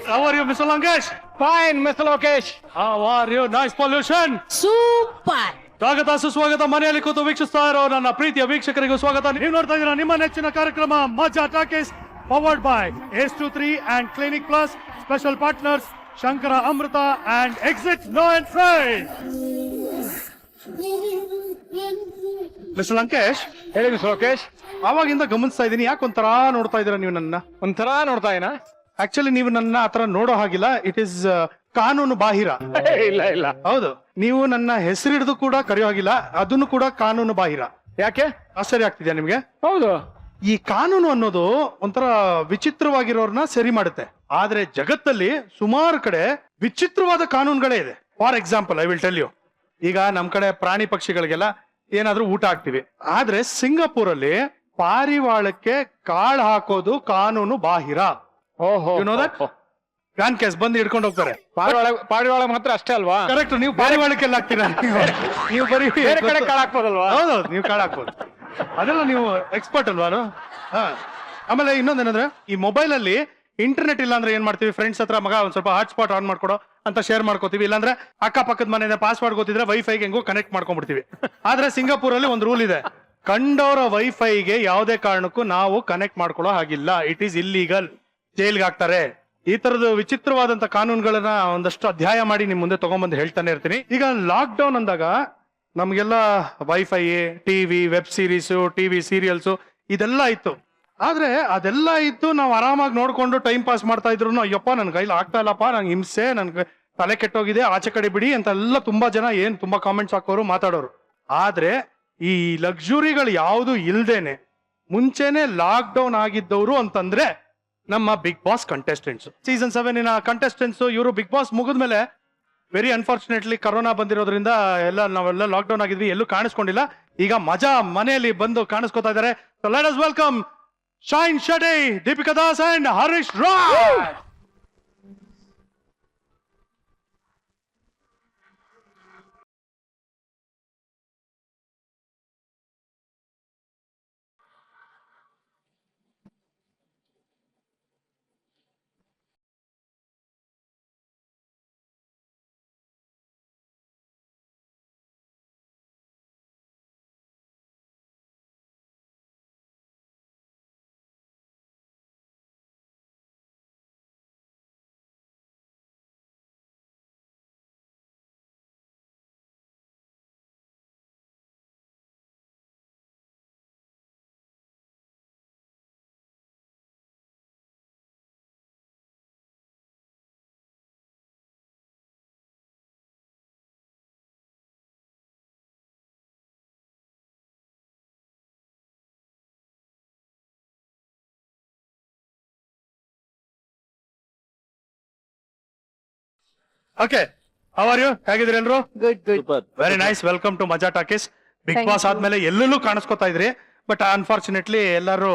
How are you, Mr. Lankesh? Fine, Mr. Lokesh. How are you? Nice pollution. Super. ಸ್ವಾಗತ ಸುಸ್ವಾಗತ. ಮನೆಯಲ್ಲಿ ಕೂತು ವೀಕ್ಷಿಸ್ತಾ ಇರೋ ನನ್ನ ಪ್ರೀತಿಯ ವೀಕ್ಷಕರಿಗೂ ಸ್ವಾಗತ. ನೀವು ನೋಡ್ತಾ ಇದ್ದೀರಾ ನಿಮ್ಮ ನೆಚ್ಚಿನ ಕಾರ್ಯಕ್ರಮ ಮಜಾ Talkies, powered by S23 and Clinic Plus. Special partners Shankara Amrutha and Exit No Entry. Mister Lankesh, ಹೇಳಿ ಮಿಸ್ಟರ್ ಲೋಕೇಶ್. ಅವಾಗಿಂದ ಗಮನಿಸ್ತಾ ಇದ್ದೀನಿ, ಯಾಕೆ ಒಂಥರ ನೋಡ್ತಾ ಇದ್ದೀರಾ ನೀವು ನನ್ನ? ಒಂಥರ ನೋಡ್ತಾ ಇನ? ಆಕ್ಚುಲಿ ನೀವು ನನ್ನ ಆತರ ನೋಡೋ ಹಾಗಿಲ್ಲ. ಇಟ್ ಈಸ್ ಕಾನೂನು ಬಾಹಿರ. ಇಲ್ಲ ಇಲ್ಲ, ಹೌದು, ನೀವು ನನ್ನ ಹೆಸರು ಹಿಡಿದು ಕೂಡ ಕರೆಯೋ ಹಾಗಿಲ್ಲ, ಅದನ್ನು ಕೂಡ ಕಾನೂನು ಬಾಹಿರ. ಯಾಕೆ? ಆಶ್ಚರ್ಯ ಆಗ್ತಿದ್ಯಾ ನಿಮ್ಗೆ? ಹೌದು, ಈ ಕಾನೂನು ಅನ್ನೋದು ಒಂಥರ ವಿಚಿತ್ರವಾಗಿರೋರ್ನ ಸರಿ ಮಾಡುತ್ತೆ. ಆದ್ರೆ ಜಗತ್ತಲ್ಲಿ ಸುಮಾರು ಕಡೆ ವಿಚಿತ್ರವಾದ ಕಾನೂನುಗಳೇ ಇದೆ. For example, I will tell you. ಈಗ ನಮ್ ಕಡೆ ಪ್ರಾಣಿ ಪಕ್ಷಿಗಳಿಗೆಲ್ಲ ಏನಾದ್ರೂ ಊಟ ಹಾಕ್ತಿವಿ, ಆದ್ರೆ ಸಿಂಗಾಪುರಲ್ಲಿ ಪಾರಿವಾಳಕ್ಕೆ ಕಾಳು ಹಾಕೋದು ಕಾನೂನು ಬಾಹಿರ. ಓಹೋ, ವ್ಯಾನ್ ಕೇಸ್ ಬಂದು ಹಿಡ್ಕೊಂಡು ಹೋಗ್ತಾರೆ. ಪಾರಿವಾಳ ಮಾತ್ರ ಅಷ್ಟೇ ಅಲ್ವಾ? ಕರೆಕ್ಟ್. ನೀವು ಪಾರಿವಾಳಕ್ಕೆಲ್ಲ ಹಾಕ್ತೀರಾ? ನೀವು ಬರೀ ಬೇರೆ ಕಡೆ ಕಾಳು ಹಾಕ್ಬೋದಲ್ವಾ? ಹೌದೌದು, ನೀವು ಕಾಳು ಹಾಕ್ಬೋದು. ಅದೆಲ್ಲ ನೀವು ಎಕ್ಸ್ಪರ್ಟ್ ಅಲ್ವಾ? ಆಮೇಲೆ ಇನ್ನೊಂದೇನಂದ್ರೆ, ಈ ಮೊಬೈಲ್ ಅಲ್ಲಿ ಇಂಟರ್ನೆಟ್ ಇಲ್ಲ ಅಂದ್ರೆ ಏನ್ ಮಾಡ್ತೀವಿ? ಫ್ರೆಂಡ್ಸ್ ಹತ್ರ ಮಗ ಒಂದ್ ಸ್ವಲ್ಪ ಹಾಟ್ಸ್ಪಾಟ್ ಆನ್ ಮಾಡ್ಕೊಡೋ ಅಂತ ಶೇರ್ ಮಾಡ್ಕೋತೀವಿ. ಇಲ್ಲಾಂದ್ರೆ ಅಕ್ಕಪಕ್ಕದ ಮನೆಯಿಂದ ಪಾಸ್ವರ್ಡ್ ಗೊತ್ತಿದ್ರೆ ವೈಫೈಗೆ ಹೆಂಗೋ ಕನೆಕ್ಟ್ ಮಾಡ್ಕೊಂಡ್ಬಿಡ್ತೀವಿ. ಆದ್ರೆ ಸಿಂಗಾಪುರ್ ಅಲ್ಲಿ ಒಂದು ರೂಲ್ ಇದೆ, ಕಂಡವರ ವೈಫೈಗೆ ಯಾವುದೇ ಕಾರಣಕ್ಕೂ ನಾವು ಕನೆಕ್ಟ್ ಮಾಡ್ಕೊಳ್ಳೋ ಹಾಗಿಲ್ಲ. ಇಟ್ ಈಸ್ ಇಲ್ಲೀಗಲ್, ಜೈಲ್ಗೆ ಹಾಕ್ತಾರೆ. ಈ ತರದ ವಿಚಿತ್ರವಾದಂತ ಕಾನೂನುಗಳನ್ನ ಒಂದಷ್ಟು ಅಧ್ಯಾಯ ಮಾಡಿ ನಿಮ್ ಮುಂದೆ ತಗೊಂಡ್ಬಂದು ಹೇಳ್ತಾನೆ ಇರ್ತೀನಿ. ಈಗ ಲಾಕ್ ಡೌನ್ ಅಂದಾಗ ನಮ್ಗೆಲ್ಲ wifi, TV, web series, TV serials ಇದೆಲ್ಲ ಇತ್ತು. ಆದ್ರೆ ಅದೆಲ್ಲ ಇತ್ತು, ನಾವು ಆರಾಮಾಗಿ ನೋಡ್ಕೊಂಡು ಟೈಮ್ ಪಾಸ್ ಮಾಡ್ತಾ ಇದ್ರು. ಅಯ್ಯಪ್ಪ ನನ್ ಕೈಲಿ ಆಗ್ತಾ ಇಲ್ಲಪ್ಪ, ನಂಗೆ ಹಿಂಸೆ, ನನ್ಗೆ ತಲೆ ಕೆಟ್ಟೋಗಿದೆ, ಆಚೆ ಕಡೆ ಬಿಡಿ ಅಂತೆಲ್ಲ ತುಂಬಾ ಜನ ತುಂಬಾ ಕಾಮೆಂಟ್ಸ್ ಹಾಕೋರು, ಮಾತಾಡೋರು. ಆದ್ರೆ ಈ ಲಕ್ಸುರಿಗಳು ಯಾವುದು ಇಲ್ದೇನೆ ಮುಂಚೆನೆ ಲಾಕ್ ಡೌನ್ ಆಗಿದ್ದವರು ಅಂತಂದ್ರೆ ನಮ್ಮ Bigg Boss contestants. Season 7 contestants ಇವರು ಬಿಗ್ ಬಾಸ್ ಮುಗಿದ್ಮೇಲೆ ವೆರಿ ಅನ್ಫಾರ್ಚುನೇಟ್ಲಿ ಕರೋನಾ ಬಂದಿರೋದ್ರಿಂದ ನಾವೆಲ್ಲ ಲಾಕ್ ಡೌನ್ ಆಗಿದ್ವಿ, ಎಲ್ಲೂ ಕಾಣಿಸ್ಕೊಂಡಿಲ್ಲ. ಈಗ ಮಜಾ ಮನೆಯಲ್ಲಿ ಬಂದು ಕಾಣಿಸ್ಕೊತಾ ಇದಾರೆ. So let us welcome Shine Shetty, Deepika Das and Harish Raj. Okay, how are you? ಹೇಗಿದ್ರಿ ಎಲ್ರು? Good. Very nice. Welcome to Majaa Talkies. Bigg Boss ಆದ್ಮೇಲೆ ಎಲ್ಲೆಲ್ಲೂ ಕಾಣಿಸ್ಕೊತಾ ಇದ್ರಿ, ಬಟ್ ಅನ್ಫಾರ್ಚುನೇಟ್ಲಿ ಎಲ್ಲರೂ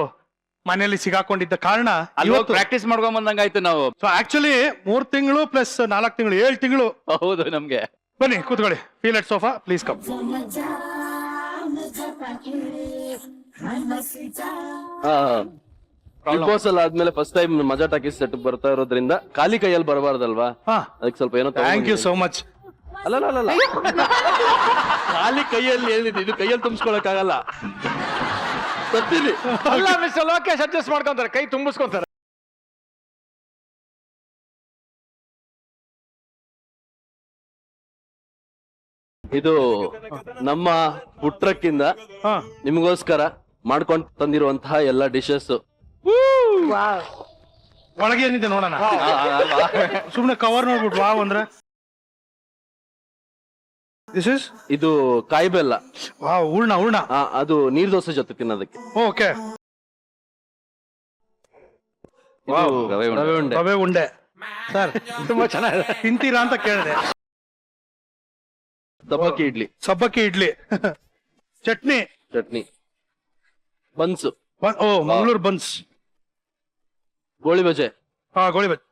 ಮನೆಯಲ್ಲಿ ಸಿಗಾಕೊಂಡಿದ್ದ ಕಾರಣ ಇವತ್ತು ಪ್ರಾಕ್ಟೀಸ್ ಮಾಡ್ಕೊಂಡ್ ಬಂದಂಗಾಯ್ತು ನಾವು. ಸೊ ಆಕ್ಚುಲಿ 3 ತಿಂಗಳು ಪ್ಲಸ್ 4 ತಿಂಗಳು 7 ತಿಂಗಳು. ಹೌದು, ನಮ್ಗೆ. ಬನ್ನಿ ಕೂತ್ಕೊಳ್ಳಿ. Feel at sofa, please come. Bigg Boss ಅಲ್ಲಿ ಆದ್ಮೇಲೆ first time Maja Talkies set ಬರ್ತಾ ಇರೋದ್ರಿಂದ ಖಾಲಿ ಕೈಯಲ್ಲಿ ಬರಬಾರ್ದಲ್ವಾ? ಅದಕ್ಕೆ ಸ್ವಲ್ಪ ಏನೋ ಥ್ಯಾಂಕ್ ಯು ಸೋ ಮಚ್. ಅಲ್ಲ ಖಾಲಿ ಕೈಯಲ್ಲಿ ಹೇಳಿದ್ದು, ಇದು ಕೈಯಲ್ಲಿ ತುಂಬಿಸ್ಕೊಳಕ್ ಆಗಲ್ಲ. ಅಲ್ಲ ಮಿಸ್ಟರ್ ಲೋಕೇಶ್, ಅಡ್ಜಸ್ಟ್ ಮಾಡ್ಕೊಂತಾರೆ, ಕೈ ತುಂಬಿಸ್ಕೊಂತಾರೆ. ಇದು ನಮ್ಮ ಫುಡ್ ಟ್ರಕ್ ಇಂದ ನಿಮಗೋಸ್ಕರ ಮಾಡ್ಕೊಂಡ್ ತಂದಿರುವಂತಹ ಎಲ್ಲ ಡಿಶಸ್. ಒಳಗೆ ಏನಿದೆ ನೋಡೋಣ. ಸುಮ್ನೆ ಕವರ್ ನೋಡ್ಬಿಟ್ಟು ವಾವ್ ಅಂದ್ರೆ ಇದು ಕಾಯಿ ಬೆಲ್ಲ. ವಾವ್, ಹೂರ್ಣ. ಅದು ನೀರ್ ದೋಸೆ ಜೊತೆ ತಿನ್ನೋದಕ್ಕೆ. ಓಕೆ, ರವೆ ಉಂಡೆ ಸರ್, ತುಂಬಾ ಚೆನ್ನಾಗಿದೆ. ತಿಂತೀರಾ ಅಂತ ಕೇಳಿದೆ. ಸಬ್ಬಕ್ಕಿ ಇಡ್ಲಿ ಚಟ್ನಿ, ಬನ್ಸು, ಮಂಗಳೂರು ಬನ್ಸ್, ಗೋಳಿ ಬಜೆ, ಗೋಳಿ ಬಜೆ,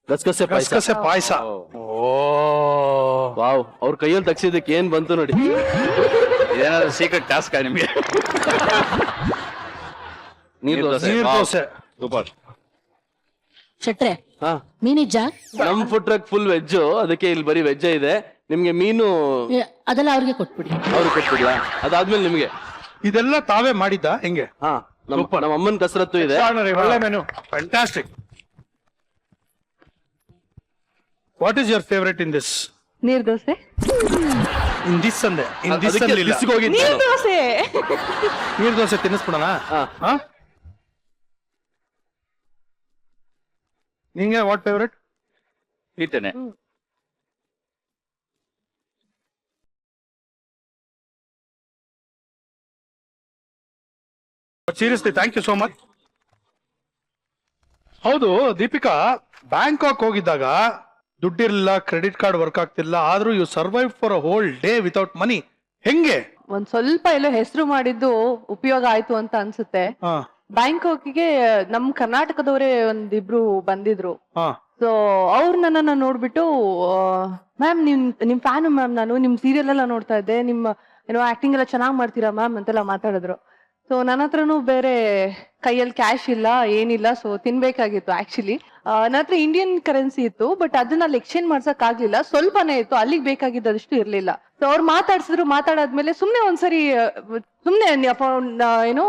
ಗಸಗಸೆ ಪಾಯಸ. ವಾವ್, ಅವ್ರ ಕೈಯಲ್ಲಿ ತಗ್ಸಿದಕ್ಕೆ ಏನ್ ಬಂತು ನೋಡಿ. ಇದೇನಾದ್ರು ಸೀಕ್ರೆಟ್ ಟಾಸ್ಕ್ ನಿಮ್ಗೆ? ನೀರ್ ದೋಸೆ ಸೂಪರ್. ಶೆಟ್ರೆ ಹಾ ಮೀನಿಜ್ಜ ನಮ್ ಫುಡ್ ಟ್ರಕ್ ಫುಲ್ ವೆಜ್, ಅದಕ್ಕೆ ಇಲ್ಲಿ ಬರೀ ವೆಜ್ ಇದೆ. ನಿಮ್ಗೆ ಮೀನು ಅದೆಲ್ಲ ಅವ್ರಿಗೆ ಕೊಟ್ಬಿಡಿ. ಅವ್ರಿಗೆ ಕೊಟ್ಟಿಲ್ಲ, ಅದಾದ್ಮೇಲೆ ನಿಮ್ಗೆ. ಇದೆಲ್ಲ ತಾವೇ ಮಾಡಿದ್ದ ಹೆಂಗೆ? ಹಾ ನಮ್ಮ ಅಮ್ಮನ ಕಸರತ್ತು ಇದೆ. ಒಳ್ಳೆ menu. Fantastic. What is your favourite in this? ನೀರ್ ದೋಸೆ. ಇನ್ ದಿಸ್ ಅಂದೆ, ಇನ್ ದಿಸ್ ಅದಕ್ಕೆ ಅಲ್ಲಿಲ್ಲ. ದಿಸ್ಗೆ ಹೋಗಿದ್ದು ನೀರ್ ನಾನು. ದೋಸೆ. ನೀರ್ ದೋಸೆ ತಿನ್ನಿಸ್ಬಿಡೋಣ. ಹಾ. ನಿಂಗೆ ವಾಟ್ ಫೇವರೇಟ್? ಈತೇನೆ. Seriously thank you so much. ಹೌದು ದೀಪಿಕಾ, ಬ್ಯಾಂಕಾಕ್ ಹೋಗಿದ್ದಾಗ ದುಡ್ಡಿರ್ಲಿಲ್ಲ, ಕ್ರೆಡಿಟ್ ಕಾರ್ಡ್ ವರ್ಕ್ ಆಗ್ತಿಲ್ಲ, ಆದ್ರೂ you survive for a whole day without money. ಹೆಂಗೆ? ಒಂದ್ ಸ್ವಲ್ಪ ಎಲ್ಲೋ ಹೆಸರು ಮಾಡಿದ್ದು ಉಪಯೋಗ ಆಯ್ತು ಅಂತ ಅನ್ಸುತ್ತೆ. ಹಾ ಬ್ಯಾಂಕಾಕಿಗೆ ನಮ್ ಕರ್ನಾಟಕದವರೇ ಒಂದಿಬ್ರು ಬಂದಿದ್ರು. ಹಾ ಸೊ ಅವ್ರು ನನ್ನನ್ನ ನೋಡ್ಬಿಟ್ಟು, ಮ್ಯಾಮ್ ನಿಮ್ ಫ್ಯಾನು ಮ್ಯಾಮ್, ನಾನು ನಿಮ್ ಸೀರಿಯಲ್ ಎಲ್ಲ ನೋಡ್ತಾ ಇದ್ದೆ, ನಿಮ್ಮ ಏನೋ ಆಕ್ಟಿಂಗ್ ಎಲ್ಲ ಚೆನ್ನಾಗ್ ಮಾಡ್ತೀರಾ ಮ್ಯಾಮ್ ಅಂತೆಲ್ಲ ಮಾತಾಡಿದ್ರು. ಸೊ ನನ್ನ ಹತ್ರನೂ ಬೇರೆ ಕೈಯಲ್ಲಿ ಕ್ಯಾಶ್ ಇಲ್ಲ, ಏನಿಲ್ಲ. ಸೊ ತಿನ್ಬೇಕಾಗಿತ್ತು. ಆಕ್ಚುಲಿ ನನ್ನ ಹತ್ರ ಇಂಡಿಯನ್ ಕರೆನ್ಸಿ ಇತ್ತು, ಬಟ್ ಅದನ್ನ ಅಲ್ಲಿ ಎಕ್ಸ್ಚೇಂಜ್ ಮಾಡ್ಸಕ್ ಆಗ್ಲಿಲ್ಲ. ಸ್ವಲ್ಪನೇ ಇತ್ತು, ಅಲ್ಲಿಗೆ ಬೇಕಾಗಿದ್ದಷ್ಟು ಇರ್ಲಿಲ್ಲ. ಸೊ ಅವ್ರು ಮಾತಾಡ್ಸಿದ್ರು. ಮಾತಾಡಾದ್ಮೇಲೆ ಸುಮ್ನೆ ಒಂದ್ಸರಿ ಸುಮ್ನೆ ಏನೋ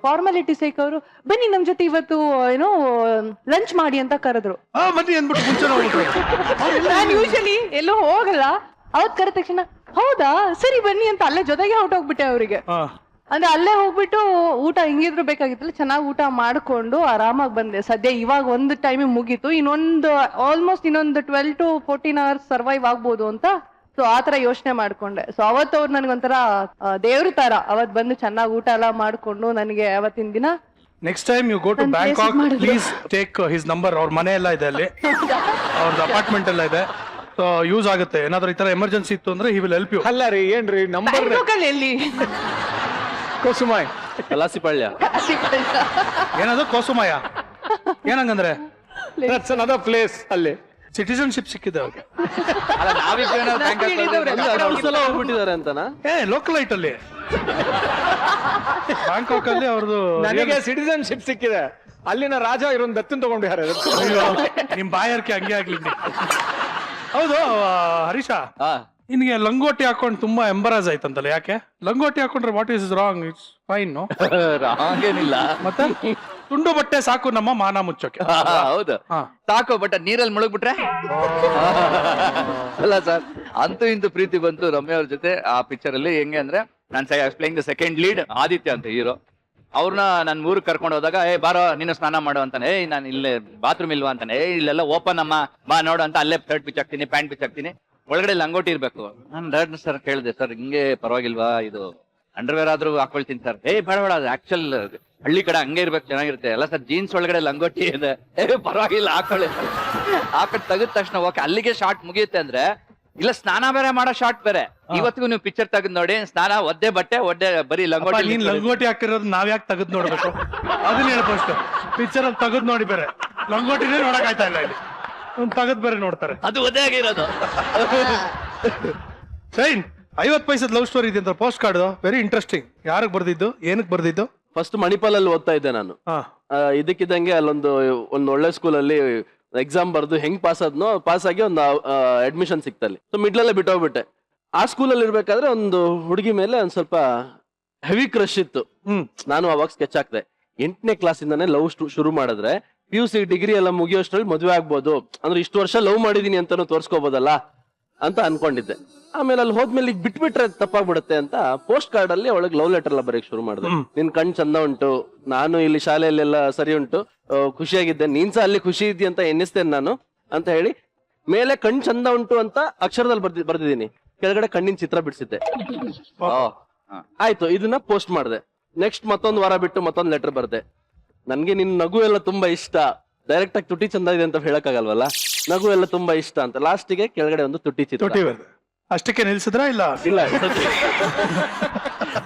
ಫಾರ್ಮಾಲಿಟಿ ಸೇಕ್ ಅವರು ಬನ್ನಿ ನಮ್ ಜೊತೆ ಇವತ್ತು ಏನೋ ಲಂಚ್ ಮಾಡಿ ಅಂತ ಕರೆದ್ರು. ಬನ್ನಿ ಅಂದ್ಬಿಟ್ಟು ಮುಂಚೆ ಹೋಗ್ಬಿಟ್ರು. ನಾನು ಯೂಶಲಿ ಎಲ್ಲೋ ಹೋಗಲ್ಲ, ಅವತ್ ಕರೆದ ತಕ್ಷಣ ಹೌದಾ ಸರಿ ಬನ್ನಿ ಅಂತ ಅಲ್ಲೇ ಜೊತೆಗೆ ಹೊರಟೋಗ್ಬಿಟ್ಟೆ ಅವರಿಗೆ. ಹಾ ಅಂದ್ರೆ ಅಲ್ಲೇ ಹೋಗ್ಬಿಟ್ಟು ಊಟ ಹಿಂಗಿದ್ರು ಬೇಕಾಗಿತ್ತಲ್ಲ, ಚೆನ್ನಾಗಿ ಊಟ ಮಾಡ್ಕೊಂಡು ಆರಾಮಾಗಿ ಬಂದೆ. ಸದ್ಯ ಇವಾಗ ಒಂದು ಟೈಮಿಗೆ ಮುಗೀತು, ಇನ್ನೊಂದು ಆಲ್ಮೋಸ್ಟ್ ಇನ್ನೊಂದು 12 to 14 hours ಸರ್ವೈವ್ ಆಗ್ಬೋದು ಅಂತ. ಸೊ ಆತರ ಯೋಚನೆ ಮಾಡ್ಕೊಂಡೆ. ಸೊ ಅವತ್ತು ಅವ್ರು ನನ್ಗೊಂಥರ ದೇವ್ರ ತರ ಅವತ್ ಬಂದು ಚೆನ್ನಾಗಿ ಊಟ ಎಲ್ಲ ಮಾಡ್ಕೊಂಡು ನನಗೆ ಅವತ್ತಿನ ದಿನ. Next time you go to ನನ್ ಬ್ಯಾಂಕಾಕ್ place ಮಾಡಿದ್ರು. Please take his number. ಅವ್ರ ಮನೆ ಎಲ್ಲ ಇದೆ ಅಲ್ಲಿ, ಅವ್ರದ್ದು ಅಪಾರ್ಟ್ಮೆಂಟ್ ಎಲ್ಲ ಇದೆ. ಸೊ ಯೂಸ್ ಆಗುತ್ತೆ. ಏನಾದ್ರು ಈ ತರ ಎಮರ್ಜೆನ್ಸಿ ಇತ್ತು ಅಂದ್ರೆ ಹಿ ವಿಲ್ ಹೆಲ್ಪ್ ಯು. ಅಲ್ಲ ರೀ, ಏನ್ರಿ ನಂಬರ್ ಬ್ಯಾಂಕಾಕಲ್ಲಿ ಎಲ್ಲಿ ಕೋಸುಮಾಯ್. ಕಲಾಸಿಪಾಳ್ಯ. ಏನದು ಕೋಸುಮಯ? ಏನಂಗಂದ್ರೆ ದಟ್ಸ್ ಅನದರ್ ಪ್ಲೇಸ್. ಅಲ್ಲಿ ಸಿಟಿಸನ್ಶಿಪ್ ಸಿಕ್ಕಿದೆ ಅವ್ರಿಗೆ. ಅಲ್ಲ ನಾವಿದ್ದೇವೆ ಸಲ ಹೋಗ್ಬಿಟ್ಟಿದ್ದಾರೆ ಅಂತನಾ? ಲೋಕಲ್ ಐಟ್ ಅಲ್ಲಿ ಬ್ಯಾಂಕಾಕ್ ಅಲ್ಲಿ ಅವ್ರದ್ದು. ನನಗೆ ಸಿಟಿಸನ್ಶಿಪ್ ಸಿಕ್ಕಿದೆ. ಅಲ್ಲಿನ ರಾಜ ಇರೋನ್ ದತ್ತನ್ ತಗೊಂಡಿದ್ದಾರೆ. ನಿಮ್ ಬಾಯರ್ಕೆ ಹಂಗೆ ಆಗ್ಲಿ. ಹೌದು ಹರೀಶ, ಹಾ ನಿನ್ಗೆ ಲಂಗೋಟಿ ಹಾಕೊಂಡು ತುಂಬಾ ಎಂಬರಾಜ್ ಆಯ್ತಂತಲ್ಲ, ಯಾಕೆ? ಲಂಗೋಟಿ ಹಾಕೊಂಡ್ರೆ what is wrong? It's fine. ಹಾಗೇನಿಲ್ಲ. ಮತ್ತೆ ತುಂಡು ಬಟ್ಟೆ ಸಾಕು ನಮ್ಮ ಮಾನ ಮುಚ್ಚೋಕೆ. ಹೌದು ಹಾ. ಸಾಕು, ಬಟ್ ನೀರಲ್ಲಿ ಮುಳುಗ್ಬಿಟ್ರೆ ಅಲ್ಲ ಸರ್. ಅಂತೂ ಇಂತೂ ಪ್ರೀತಿ ಬಂತು ರಮ್ಯ ಅವ್ರ ಜೊತೆ ಆ ಪಿಕ್ಚರ್ ಅಲ್ಲಿ. ಹೆಂಗೆ ಅಂದ್ರೆ ನಾನು playing the second lead, Aditya ಅಂತ ಹೀರೋ. ಅವ್ರನ್ನ ನಾನು ಊರಿಗೆ ಕರ್ಕೊಂಡು ಹೋದಾಗ ಬಾರೋ ನೀನು ಸ್ನಾನ ಮಾಡು ಅಂತಾನೆ. ನಾನು ಇಲ್ಲೇ ಬಾತ್ರೂಮ್ ಇಲ್ವಾ ಅಂತಾನೆ. ಇಲ್ಲೆಲ್ಲ ಓಪನ್ ಅಮ್ಮ ಬಾ ನೋಡು ಅಂತ ಅಲ್ಲೇ ಶರ್ಟ್ ಪಿಚ್ ಹಾಕ್ತೀನಿ, ಪ್ಯಾಂಟ್ ಪಿಚ್ ಹಾಕ್ತೀನಿ, ಒಳಗಡೆ ಲಂಗೋಟಿ ಇರ್ಬೇಕು. ನಾನು ಡೈರೆಕ್ಟರ್ ಸರ್ ಕೇಳಿದೆ, ಸರ್ ಹಿಂಗೆ ಪರವಾಗಿಲ್ವಾ, ಇದು ಅಂಡರ್ವೇರ್ ಆದ್ರೂ ಹಾಕೊಳ್ತೀನಿ ಸರ್. ಬೇಡ ಅದು ಆಕ್ಚುಲ್ ಹಳ್ಳಿ ಕಡೆ ಹಂಗೆ ಇರ್ಬೇಕು, ಚೆನ್ನಾಗಿರುತ್ತೆ. ಅಲ್ಲ ಸರ್ ಜೀನ್ಸ್ ಒಳಗಡೆ ಲಂಗೋಟಿ ಇದೆ, ಪರವಾಗಿಲ್ಲ ಹಾಕೊಳ್ಳಿ. ಹಾಕೊಂಡು ತೆಗೆದ ತಕ್ಷಣ ಓಕೆ, ಅಲ್ಲಿಗೆ ಶಾರ್ಟ್ ಮುಗಿಯುತ್ತೆ ಅಂದ್ರೆ. ಇಲ್ಲ ಸ್ನಾನ ಬೇರೆ ಮಾಡೋ ಶಾರ್ಟ್ ಬೇರೆ. ಇವತ್ತಿಗೂ ನೀವು ಪಿಕ್ಚರ್ ತೆಗೆದ್ ನೋಡಿ, ಸ್ನಾನ ಒದ್ದೆ ಬಟ್ಟೆ ಒದ್ದೆ ಬರೀ ಲಂಗೋಟಿ. ನೀನ್ ಲಂಗೋಟಿ ಹಾಕಿರೋದು ನಾವ್ ಯಾಕೆ ತೆಗೆದ್ ನೋಡ್ಬೇಕು? ಅದನ್ನ ಹೇಳ್ಬೋದು. ಪಿಕ್ಚರ್ ಅಲ್ಲಿ ತೆಗೆದ್ ನೋಡಿ ಬೇರೆ, ಲಂಗೋಟಿನೇ ನೋಡಕ್ ಆಯ್ತಾ ಇಲ್ಲ ಇಲ್ಲಿ. ತೆಗೆದ್ ಬೇರೆ ನೋಡ್ತಾರೆ, ಅದು ಒದ್ದೆ ಆಗಿರೋದು. ಸೈನ್ 50 ಪೈಸದ ಲವ್ ಸ್ಟೋರಿ ಇದೆ ಅಂತ ಪೋಸ್ಟ್ ಕಾರ್ಡ್. Very interesting. ಯಾರಿಗೆ ಬರ್ದಿದ್ದು, ಏನಕ್ಕೆ ಬರ್ದಿದ್ದು? ಫಸ್ಟ್ ಮಣಿಪಾಲ್ ಅಲ್ಲಿ ಓದ್ತಾ ಇದ್ದೆ ನಾನು. ಇದಕ್ಕಿದ್ದಂಗೆ ಅಲ್ಲೊಂದು ಒಳ್ಳೆ ಸ್ಕೂಲಲ್ಲಿ ಎಕ್ಸಾಮ್ ಬರ್ದು ಹೆಂಗ್ ಪಾಸ್ ಆಗಿ ಒಂದು ಅಡ್ಮಿಷನ್ ಸಿಕ್ತಲ್ಲಿ. ಸೊ ಮಿಡ್ಲಲ್ಲೇ ಬಿಟ್ಟೋಗ್ಬಿಟ್ಟೆ. ಆ ಸ್ಕೂಲಲ್ಲಿ ಇರ್ಬೇಕಾದ್ರೆ ಒಂದು ಹುಡುಗಿ ಮೇಲೆ ಒಂದ್ ಸ್ವಲ್ಪ ಹೆವಿ ಕ್ರಶ್ ಇತ್ತು. ನಾನು ಅವಾಗ ಸ್ಕೆಚ್ ಹಾಕ್ದೆ. 8ನೇ ಕ್ಲಾಸಿಂದಾನೆ ಲವ್ ಶುರು ಮಾಡಿದ್ರೆ PUC ಡಿಗ್ರಿ ಎಲ್ಲ ಮುಗಿಯೋಷ್ಟ್ರಲ್ಲಿ ಮದುವೆ ಆಗ್ಬೋದು, ಅಂದ್ರೆ ಇಷ್ಟು ವರ್ಷ ಲವ್ ಮಾಡಿದೀನಿ ಅಂತಾನು ತೋರ್ಸ್ಕೋಬೋದಲ್ಲ ಅಂತ ಅನ್ಕೊಂಡಿದ್ದೆ. ಆಮೇಲೆ ಅಲ್ಲಿ ಹೋದ್ಮೇಲೆ ಈಗ ಬಿಟ್ಬಿಟ್ರೆ ತಪ್ಪಾಗ್ಬಿಡುತ್ತೆ ಅಂತ ಪೋಸ್ಟ್ ಕಾರ್ಡ್ ಅಲ್ಲಿ ಅವಳಿಗೆ ಲವ್ ಲೆಟರ್ ಎಲ್ಲ ಬರೆಯಕ್ ಶುರು ಮಾಡಿದೆ. ನಿನ್ ಕಣ್ ಚಂದ ಉಂಟು, ನಾನು ಇಲ್ಲಿ ಶಾಲೆಯಲ್ಲೆಲ್ಲ ಸರಿ ಉಂಟು, ಖುಷಿಯಾಗಿದ್ದೆ, ನೀನ್ ಸಹ ಅಲ್ಲಿ ಖುಷಿ ಇದ್ದಿ ಅಂತ ಎನ್ನಿಸ್ತೇನೆ ನಾನು ಅಂತ ಹೇಳಿ ಮೇಲೆ ಕಣ್ ಚಂದ ಉಂಟು ಅಂತ ಅಕ್ಷರದಲ್ಲಿ ಬರ್ದಿದ್ದೀನಿ, ಕೆಳಗಡೆ ಕಣ್ಣಿನ ಚಿತ್ರ ಬಿಡಿಸಿದ್ದೆ. ಆಯ್ತು, ಇದನ್ನ ಪೋಸ್ಟ್ ಮಾಡಿದೆ. ನೆಕ್ಸ್ಟ್ ಮತ್ತೊಂದು ವಾರ ಬಿಟ್ಟು ಮತ್ತೊಂದು ಲೆಟರ್ ಬರ್ದೆ. ನನ್ಗೆ ನಿನ್ ನಗು ಎಲ್ಲ ತುಂಬಾ ಇಷ್ಟ, ಡೈರೆಕ್ಟ್ ಆಗಿ ತುಟಿ ಚಂದ ಇದೆ ಅಂತ ಹೇಳಕ್ಕಾಗಲ್ವಲ್ಲ, ನಗು ಎಲ್ಲ ತುಂಬಾ ಇಷ್ಟ ಅಂತ. ಲಾಸ್ಟಿಗೆ ಕೆಳಗಡೆ ಒಂದು ತುಟಿ ಚಿತ್ರ. ಅಷ್ಟಕ್ಕೆ ನಿಲ್ಸಿದ್ರ? ಇಲ್ಲ ಇಲ್ಲ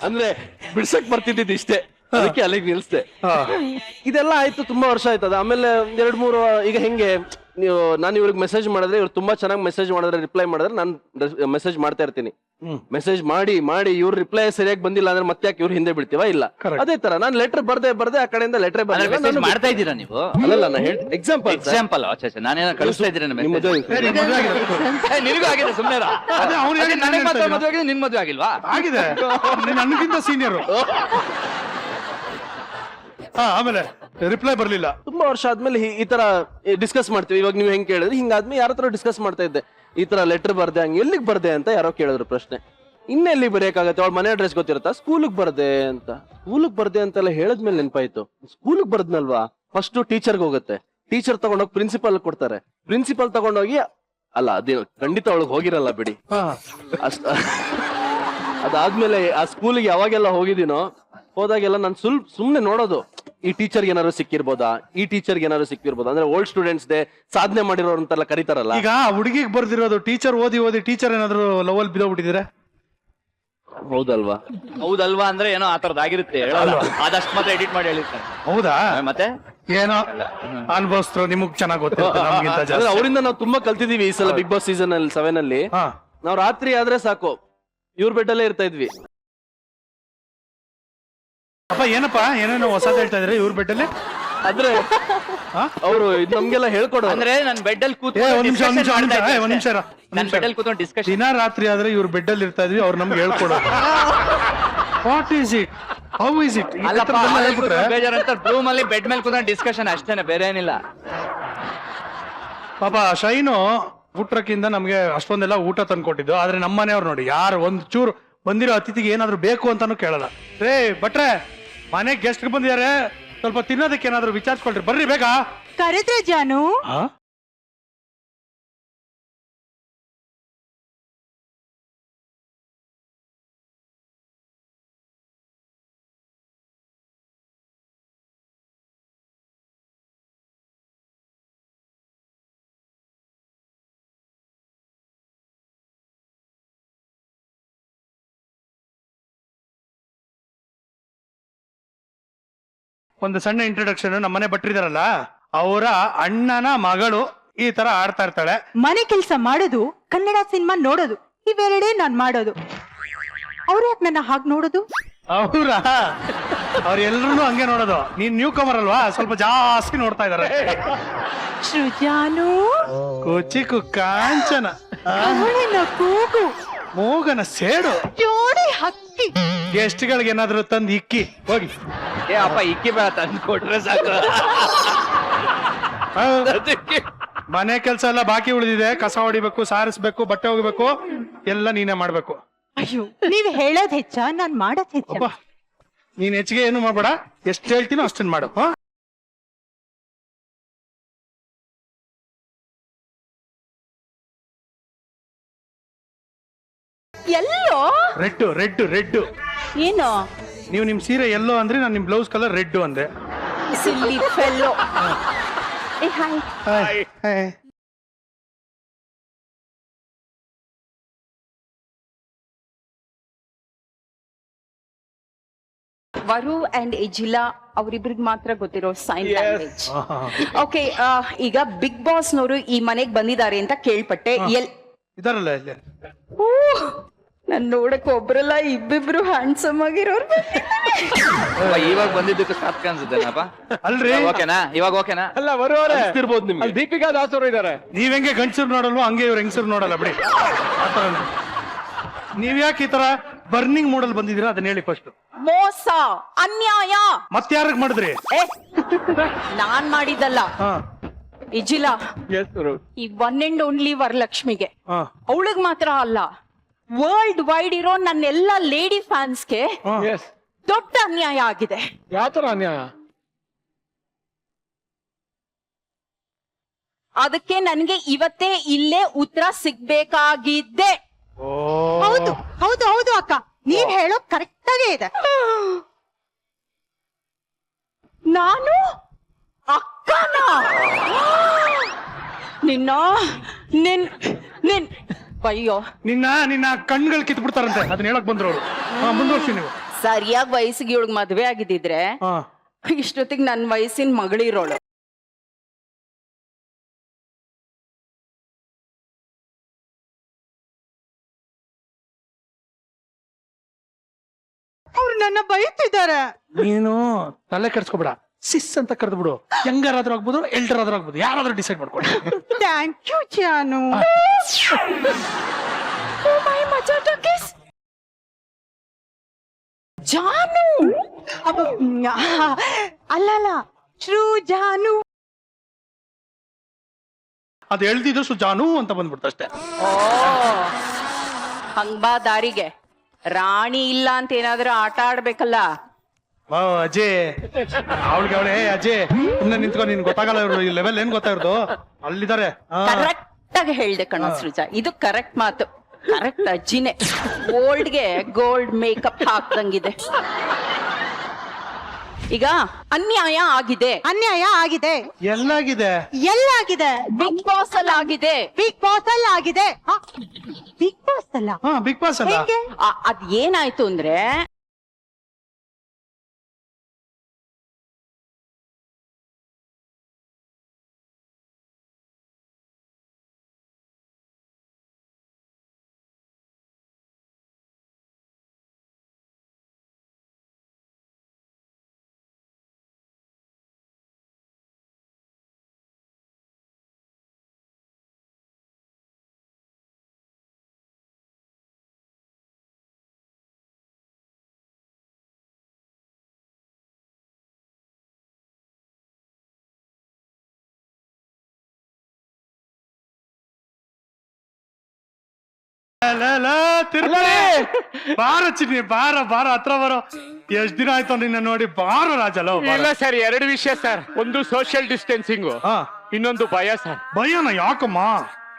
ಅಂದ್ರೆ ಬಿಡ್ಸಕ್ ಬರ್ತಿದ್ದಿದ್ದು ಇಷ್ಟೇ, ಅದಕ್ಕೆ ಅಲ್ಲಿಗೆ ನಿಲ್ಸ್ದೆ. ಇದೆಲ್ಲ ಆಯ್ತು, ತುಂಬಾ ವರ್ಷ ಆಯ್ತದ. ಆಮೇಲೆ 2-3 ಈಗ ಹೆಂಗೆ ನೀವು ನಾನು ಇವ್ರಿಗೆ ಮೆಸೇಜ್ ಮಾಡಿದ್ರೆ ಇವ್ರು ತುಂಬಾ ಚೆನ್ನಾಗಿ ಮೆಸೇಜ್ ಮಾಡಿದ್ರೆ ರಿಪ್ಲೈ ಮಾಡಿದ್ರೆ ನಾನು ಮೆಸೇಜ್ ಮಾಡ್ತಾ ಇರ್ತೀನಿ. ಮೆಸೇಜ್ ಮಾಡಿ ಮಾಡಿ ಇವ್ರ ರಿಪ್ಲೈ ಸರಿಯಾಗಿ ಬಂದಿಲ್ಲ ಅಂದ್ರೆ ಮತ್ತೆ ಯಾಕೆ ಇವ್ರು ಹಿಂದೆ ಬೀಳ್ತೀವ? ಇಲ್ಲ, ಅದೇ ತರ ನಾನು ಲೆಟರ್ ಬರ್ದೆ ಆ ಕಡೆಯಿಂದ ಲೆಟರ್ ಮೆಸೇಜ್ ಮಾಡ್ತಾ ಇದ್ದೀರಾ ನೀವು? ಅಲ್ಲಲ್ಲ ನಾ ಎಕ್ಸಾಂಪಲ್ ನಾನೇನೋ ಕಳಿಸ್ತಾ ಇದ್ದೀನಿ ನಿನಗೂ ಆಗಿದೆ ಸುಮ್ಮನೆ ಅದೇ ಅವ್ನು ಹೇಳಿ ನಾನು ಹೇಳ್ತಾ ಇದ್ದೀನಿ. ಮದುವೆ ಆಗಿದೆ, ನಿನ್ ಮದುವೆ ಆಗಿಲ್ವಾ? ಆಗಿದೆ, ನನಗಿಂತ ಸೀನಿಯರ್. ಆಮೇಲೆ ರಿಪ್ಲೈ ಬರ್ಲಿಲ್ಲ. ತುಂಬಾ ವರ್ಷ ಆದ್ಮೇಲೆ ಈ ತರ ಡಿಸ್ಕಸ್ ಮಾಡ್ತೀವಿ. ಇವಾಗ ನೀವು ಹೆಂಗ್ ಕೇಳಿದ್ರಿ ಹಿಂಗಾದ್ಮೇಲೆ ಯಾರ ಹತ್ರ ಡಿಸ್ಕಸ್ ಮಾಡ್ತಾ ಇದ್ದೆ, ಈ ತರ ಲೆಟರ್ ಬರ್ದೆ ಹಂಗೆ ಎಲ್ಲಿಗೆ ಬರ್ದೆ ಅಂತ ಯಾರೋ ಕೇಳಿದ್ರು ಪ್ರಶ್ನೆ. ಇನ್ನೆಲ್ಲಿ ಬರೆಯಕ್ಕಾಗತ್ತೆ, ಅವಳ ಮನೆ ಅಡ್ರೆಸ್ ಗೊತ್ತಿರುತ್ತಾ? ಸ್ಕೂಲಿಗೆ ಬರ್ದೆ ಅಂತ. ಸ್ಕೂಲಿಗೆ ಬರ್ದೆ ಅಂತೆಲ್ಲ ಹೇಳಿದ್ಮೇಲೆ ನೆನಪಾಯ್ತು, ಸ್ಕೂಲಿಗೆ ಬರ್ದ್ನಲ್ವಾ ಫಸ್ಟ್ ಟೀಚರ್ಗೆ ಹೋಗುತ್ತೆ, ಟೀಚರ್ ತಗೊಂಡೋಗಿ ಪ್ರಿನ್ಸಿಪಲ್ ಕೊಡ್ತಾರೆ, ಪ್ರಿನ್ಸಿಪಲ್ ತಗೊಂಡೋಗಿ ಅಲ್ಲ ಅದೇ ಖಂಡಿತ ಅವಳಿಗೆ ಹೋಗಿರಲ್ಲ ಬಿಡಿ. ಅದಾದ್ಮೇಲೆ ಆ ಸ್ಕೂಲಿಗೆ ಯಾವಾಗೆಲ್ಲ ಹೋಗಿದ್ದೀನೋ ಹೋದಾಗೆಲ್ಲ ನಾನು ಸುಮ್ನೆ ನೋಡೋದು, ಈ ಟೀಚರ್ಗೆ ಏನಾದ್ರು ಸಿಕ್ಕಿರ್ಬೋದಾ, ಈ ಟೀಚರ್ಗೆ ಏನಾದ್ರು ಸಿಕ್ಕಿರ್ಬೋದಾ, ಅಂದ್ರೆ ಓಲ್ಡ್ ಸ್ಟೂಡೆಂಟ್ಸ್ ಡೇ ಸಾಧನೆ ಮಾಡಿರೋರು ಅಂತೆಲ್ಲ ಕರೀತಾರಲ್ಲ. ಈಗ ಹುಡುಗಿಗೆ ಬರ್ದಿರೋದು ಟೀಚರ್ ಓದಿ ಟೀಚರ್ ಏನಾದ್ರು ಲವಲ್ ಬಿದ್ದೋಗ್ಬಿಟ್ಟಿದ್ದೀರಾ? ಹೌದಲ್ವಾ ಅಂದ್ರೆ ಏನೋ ಆ ತರದ್ ಆಗಿರುತ್ತೆ, ಆದಷ್ಟು ಮತ್ತೆ ಎಡಿಟ್ ಮಾಡಿ ಹೇಳಿರ್ತಾರೆ. ಹೌದಾ? ಮತ್ತೆ ಏನೋ ಅನುಭವಿಸ್ತರು, ನಿಮಗ್ ಚೆನ್ನಾಗ್ ಗೊತ್ತಿರುತ್ತೆ ನಮ್ಗಿಂತ ಜಾಸ್ತಿ. ಅವರಿಂದ ನಾವು ತುಂಬಾ ಕಲ್ತಿದೀವಿ. ಈ ಸಲ ಬಿಗ್ ಬಾಸ್ ಸೀಸನ್ 7 ಅಲ್ಲಿ ನಾವು ರಾತ್ರಿ ಆದ್ರೆ ಸಾಕು ಇವ್ರ ಬೆಡ್ಡಲ್ಲೇ ಇರ್ತಾ ಇದ್ವಿ. ಅಪ್ಪ ಏನಪ್ಪ ಏನೇನೋ ಹೊಸದ್ ಹೇಳ್ತಾ ಇದ್ರಿ ಇವ್ರ ಬೆಡ್ಡಲ್ಲಿ? ಆದ್ರೆ ಅವರು ನಮ್ಗೆಲ್ಲ ಹೇಳ್ಕೊಡೋ ಅಂದ್ರೆ ನನ್ ಬೆಡ್ ಅಲ್ಲಿ ಒಂದ್ ನಿಮಿಷ ನನ್ ಬೆಡ್ ಅಲ್ಲಿ ಕೂತ್ಕೊಂಡು ಡಿಸ್ಕಷನ್. ದಿನ ರಾತ್ರಿ ಆದ್ರೆ ಇವ್ರ ಬೆಡ್ಡಲ್ಲಿ ಇರ್ತಾ ಇದ್ವಿ, ಅವ್ರು ನಮ್ಗೆ ಹೇಳ್ಕೊಡೋ. What is it, how is it? ಬೇಜಾರಂತ ರೂಮ್ ಅಲ್ಲಿ ಬೆಡ್ ಮೇಲೆ ಕೂತ್ಕೊಂಡು ಡಿಸ್ಕಷನ್ ಅಷ್ಟೇನೆ, ಬೇರೆ ಏನಿಲ್ಲ. ಪಾಪ ಶೈನು ಊಟಕ್ಕಿಂತ ನಮ್ಗೆ ಅಷ್ಟೊಂದೆಲ್ಲ ಊಟ ತಂದ್ಕೊಟ್ಟಿದ್ದು. ಆದ್ರೆ ನಮ್ಮ ಮನೆಯವ್ರು ನೋಡಿ, ಯಾರು ಒಂದ್ ಚೂರು ಬಂದಿರೋ ಅತಿಥಿಗೆ ಏನಾದ್ರು ಬೇಕು ಅಂತಾನು ಕೇಳಲ್ಲ. ರೇ ಭಟ್ರೆ, ಮನೆಗೆ ಗೆಸ್ಟ್ ಬಂದಿದ್ದಾರೆ, ಸ್ವಲ್ಪ ತಿನ್ನೋದಕ್ಕೆ ಏನಾದ್ರು ವಿಚಾರಿಸ್ಕೊಳ್ರಿ, ಬರ್ರಿ ಬೇಗ. ಕರೆದ್ರೆ ಜಾನು. ಒಂದು ಸಣ್ಣ ಇಂಟ್ರೊಡಕ್ಷನ್. ನಮ್ಮ ಮನೆ ಭಟ್ರಿದಾರಲ್ಲ, ಅವರ ಅಣ್ಣನ ಮಗಳು ಈ ತರ ಆಡ್ತಾ ಇರ್ತಾಳೆ. ಮನೆ ಕೆಲಸ ಮಾಡೋದು, ಕನ್ನಡ ಸಿನಿಮಾ ನೋಡೋದು, ಇವೆರಡೇ ನಾನ್ ಮಾಡೋದು. ಅವ್ರು ಯಾಕೆ ನನ್ನ ಹಾಗೆ ನೋಡೋದು? ಅವ್ರೆಲ್ರು ಹಂಗೆ ನೋಡೋದು. ನೀನ್ ನ್ಯೂ ಕಮರ್ ಅಲ್ವಾ, ಸ್ವಲ್ಪ ಜಾಸ್ತಿ ನೋಡ್ತಾ ಇದಾರೆ. ಸೃಜಾನು ಕುಚಿಕು ಕಾಂಚನ, ಅವಳಿನ ಕೂಗು, ಮೂಗನ ಸೇಡು, ಜೋಡಿ ಹಕ್ಕಿ. ಗೆಸ್ಟ್ ಗಳಿಗೆ ಏನಾದ್ರು ತಂದು ಇಕ್ಕಿ ಹೋಗಿ. ಏ ಅಪ್ಪ ಇಕ್ಕಿ ಬೇಡ, ತಂದು ಕೊಟ್ರೆ ಸಾಕು. ಮನೆ ಕೆಲಸ ಎಲ್ಲ ಬಾಕಿ ಉಳಿದಿದೆ, ಕಸ ಹೊಡಿಬೇಕು, ಸಾರಿಸ್ಬೇಕು, ಬಟ್ಟೆ ಹೋಗ್ಬೇಕು, ಎಲ್ಲ ನೀನೇ ಮಾಡ್ಬೇಕು. ಅಯ್ಯೋ, ನೀವ್ ಹೇಳೋದ್ ಹೆಚ್ಚ, ನಾನ್ ಮಾಡೋದ್ ಹೆಚ್ಚ. ಅಪ್ಪ ನೀನ್ ಹೆಚ್ಚಿಗೆ ಏನು ಮಾಡ್ಬೇಡ, ಎಷ್ಟು ಹೇಳ್ತೀನೋ ಅಷ್ಟನ್ ಮಾಡು. ಎಲ್ಲೋ ರೆಡ್ ರೆಡ್ ರೆಡ್. ಏನು? ನೀವು ನಿಮ್ ಸೀರೆ ಎಲ್ಲೋ ಅಂದ್ರೆ ನಾನು ನಿಮ್ ಬ್ಲೌಸ್ ಕಲರ್ ರೆಡ್ ಅಂದೆ. ಸಿಲ್ಲಿ ಫೆಲ್ಲೋ. ಏ ಹಾಯ್. ಹಾಯ್. ವರು ಅಂಡ್ ಎಜಿಲಾ ಅವರಿಬ್ರಿಗೆ ಮಾತ್ರ ಗೊತ್ತಿರೋ ಸೈನ್ ಲ್ಯಾಂಗ್ವೇಜ್. ಓಕೆ, ಈಗ ಬಿಗ್ ಬಾಸ್ ನವರು ಈ ಮನೆಗ್ ಬಂದಿದ್ದಾರೆ ಅಂತ ಕೇಳ್ಪಟ್ಟೆ. ಇದಾರಲ್ಲ ಇಲ್ಲಿ. ನನ್ ನೋಡಕ್ ಒಬ್ರಲ್ಲ, ಇಬ್ಬಿಬ್ರು ಹ್ಯಾಂಡ್ಸಮ್ ಆಗಿರೋರು. ಇವಾಗ ಬಂದಿದ್ದಕ್ಕೆ ಸಾರ್ಥಕ ಅನ್ಸುತ್ತೇನಪ್ಪ? ಅಲ್ರಿ, ಓಕೆನಾ? ಇವಾಗ ಓಕೆನಾ? ಅಲ್ಲ ಬರುವವರೇ ಇರ್ಬೋದು ನಿಮ್ಗೆ. ಅಲ್ಲಿ ದೀಪಿಕಾ ದಾಸ್ ಅವರು ಇದಾರೆ. ನೀವ್ ಹೆಂಗೆ ಗಂಡಸರು ನೋಡಲ್ವೋ ಹಂಗೆ ಇವ್ರು ಹೆಂಗಸರು ನೋಡಲ್ಲ ಬಿಡಿ. ನೀವ್ ಯಾಕೆ ಈ ತರ ಬರ್ನಿಂಗ್ ಮೂಡಲ್ ಬಂದಿದ್ದೀರಾ ಅದನ್ನ ಹೇಳಿ ಫಸ್ಟ್. ಮೋಸ, ಅನ್ಯಾಯ. ಮತ್ಯಾರಿಗೆ ಮಾಡಿದ್ರಿ? ನಾನ್ ಮಾಡಿದ್ದಲ್ಲ, ಇಜಿಲಾ ಈ ಒನ್ ಅಂಡ್ ಓನ್ಲಿ ವರಲಕ್ಷ್ಮಿಗೆ, ಅವಳಿಗೆ ಮಾತ್ರ ಅಲ್ಲ, ವರ್ಲ್ಡ್ ವೈಡ್ ಇರೋ ನನ್ನೆಲ್ಲ ಲೇಡಿ ಫ್ಯಾನ್ಸ್ಗೆ ದೊಡ್ಡ ಅನ್ಯಾಯ ಆಗಿದೆ. ಯಾವ ತರ ಅನ್ಯಾಯ? ಅದಕ್ಕೆ ನನ್ಗೆ ಇವತ್ತೇ ಇಲ್ಲೇ ಉತ್ತರ ಸಿಗ್ಬೇಕಾಗಿದ್ದೆ. ಹೌದು ಹೌದು ಹೌದು ಅಕ್ಕ, ನೀವ್ ಹೇಳೋ ಕರೆಕ್ಟ್ ಆಗೇ ಇದೆ. ನಾನು ಅಕ್ಕನ ನಿನ್ನ ನಿನ್ ನಿನ್ ಅಯ್ಯೋ, ನಿನ್ನ ಕಣ್ಗಳು ಕಿತ್ ಬಿಡ್ತಾರಂತೆ, ಅದನ್ನ ಹೇಳಕ್ ಬಂದ್ರು ಅವರು. ಮುಂದುವರ್ಸಿ ನೀವು. ಸರಿಯಾಗಿ ವಯಸ್ಸಿಗೆ ಇವಳಿಗೆ ಮದ್ವೆ ಆಗಿದ್ದಿದ್ರೆ ಇಷ್ಟೊತ್ತಿಗೆ ನನ್ನ ವಯಸ್ಸಿನ ಮಗಳಿರೋಳು. ಅವ್ರು ನನ್ನ ಬೈತಿದ್ದಾರೆ. ನೀನು ತಲೆ ಕೆಡ್ಸ್ಕೊಬೇಡ, ಸಿಸ್ ಅಂತ ಕರೆದು ಬಿಡು. ಯಂಗರಾದ್ರೂ ಆಗ್ಬೋದು, ಎಲ್ಡರ್ ಆದ್ರೂ ಆಗ್ಬೋದು, ಯಾರಾದ್ರೂ ಡಿಸೈಡ್ ಮಾಡ್ಕೊಳ್ಳಿ. ಥ್ಯಾಂಕ್ ಯು ಜಾನು. ಜಾನು ಅಲ್ಲ ಶ್ರೂ ಜಾನು. ಅದು ಎಳ್ದಿದ್ದು ಸುಜಾನು ಅಂತ ಬಂದ್ಬಿಡ್ತು ಅಷ್ಟೇ. ಓ ಹಂಗ್ ಬಾ ದಾರಿಗೆ. ರಾಣಿ ಇಲ್ಲ ಅಂತ ಏನಾದ್ರೂ ಆಟ ಆಡ್ಬೇಕಲ್ಲ. ಅಜಯ್ ಅವಳಿಗೆ ಅವಳೆ ಅಜಯ್ ಸುಮ್ನೆ ನಿಂತ್ಕೊ, ನಿನ್ ಗೊತ್ತಾಗಲ್ಲ ಇವ್ರು ಈ ಲೆವೆಲ್ ಏನ್ ಗೊತ್ತಾ ಇವ್ರದ್ದು ಅಲ್ಲಿದ್ದಾರೆ. ಕರೆಕ್ಟ್ ಆಗಿ ಹೇಳ್ದೆ ಕಣ ಸೃಜಾ, ಇದು ಕರೆಕ್ಟ್ ಮಾತು. ಕರೆಕ್ಟ್ ಅಜ್ಜಿನೇ ಗೋಲ್ಡ್ಗೆ ಗೋಲ್ಡ್ ಮೇಕಪ್ ಹಾಕ್ದಂಗಿದೆ. ಈಗ ಅನ್ಯಾಯ ಆಗಿದೆ. ಅನ್ಯಾಯ ಆಗಿದೆ. ಎಲ್ಲಾಗಿದೆ? ಎಲ್ಲಾಗಿದೆ? ಬಿಗ್ ಬಾಸ್ ಅಲ್ಲಿ ಆಗಿದೆ. ಬಿಗ್ ಬಾಸ್ ಅಲ್ಲಿ ಆಗಿದೆ. ಬಿಗ್ ಬಾಸ್ ಅಲ್ಲ, ಹಾ ಬಿಗ್ ಬಾಸ್ ಅಲ್ಲ. ಹೆಂಗೆ? ಅದ್ ಏನಾಯ್ತು ಅಂದ್ರೆ ಬಾರ ಚಿನ್ನಿ, ಬಾರ ಬಾರ, ಹತ್ರ ಬರೋ. ಎಷ್ಟ್ ದಿನ ಆಯ್ತು ನಿನ್ನ ನೋಡಿ. ಬಾರೋ ರಾಜಲ್ಲ. ಇಲ್ಲ ಸರ್, ಎರಡು ವಿಷಯ ಸರ್. ಒಂದು ಸೋಷಿಯಲ್ ಡಿಸ್ಟೆನ್ಸಿಂಗ್, ಇನ್ನೊಂದು ಭಯ ಸರ್. ಭಯನ ಯಾಕಮ್ಮ?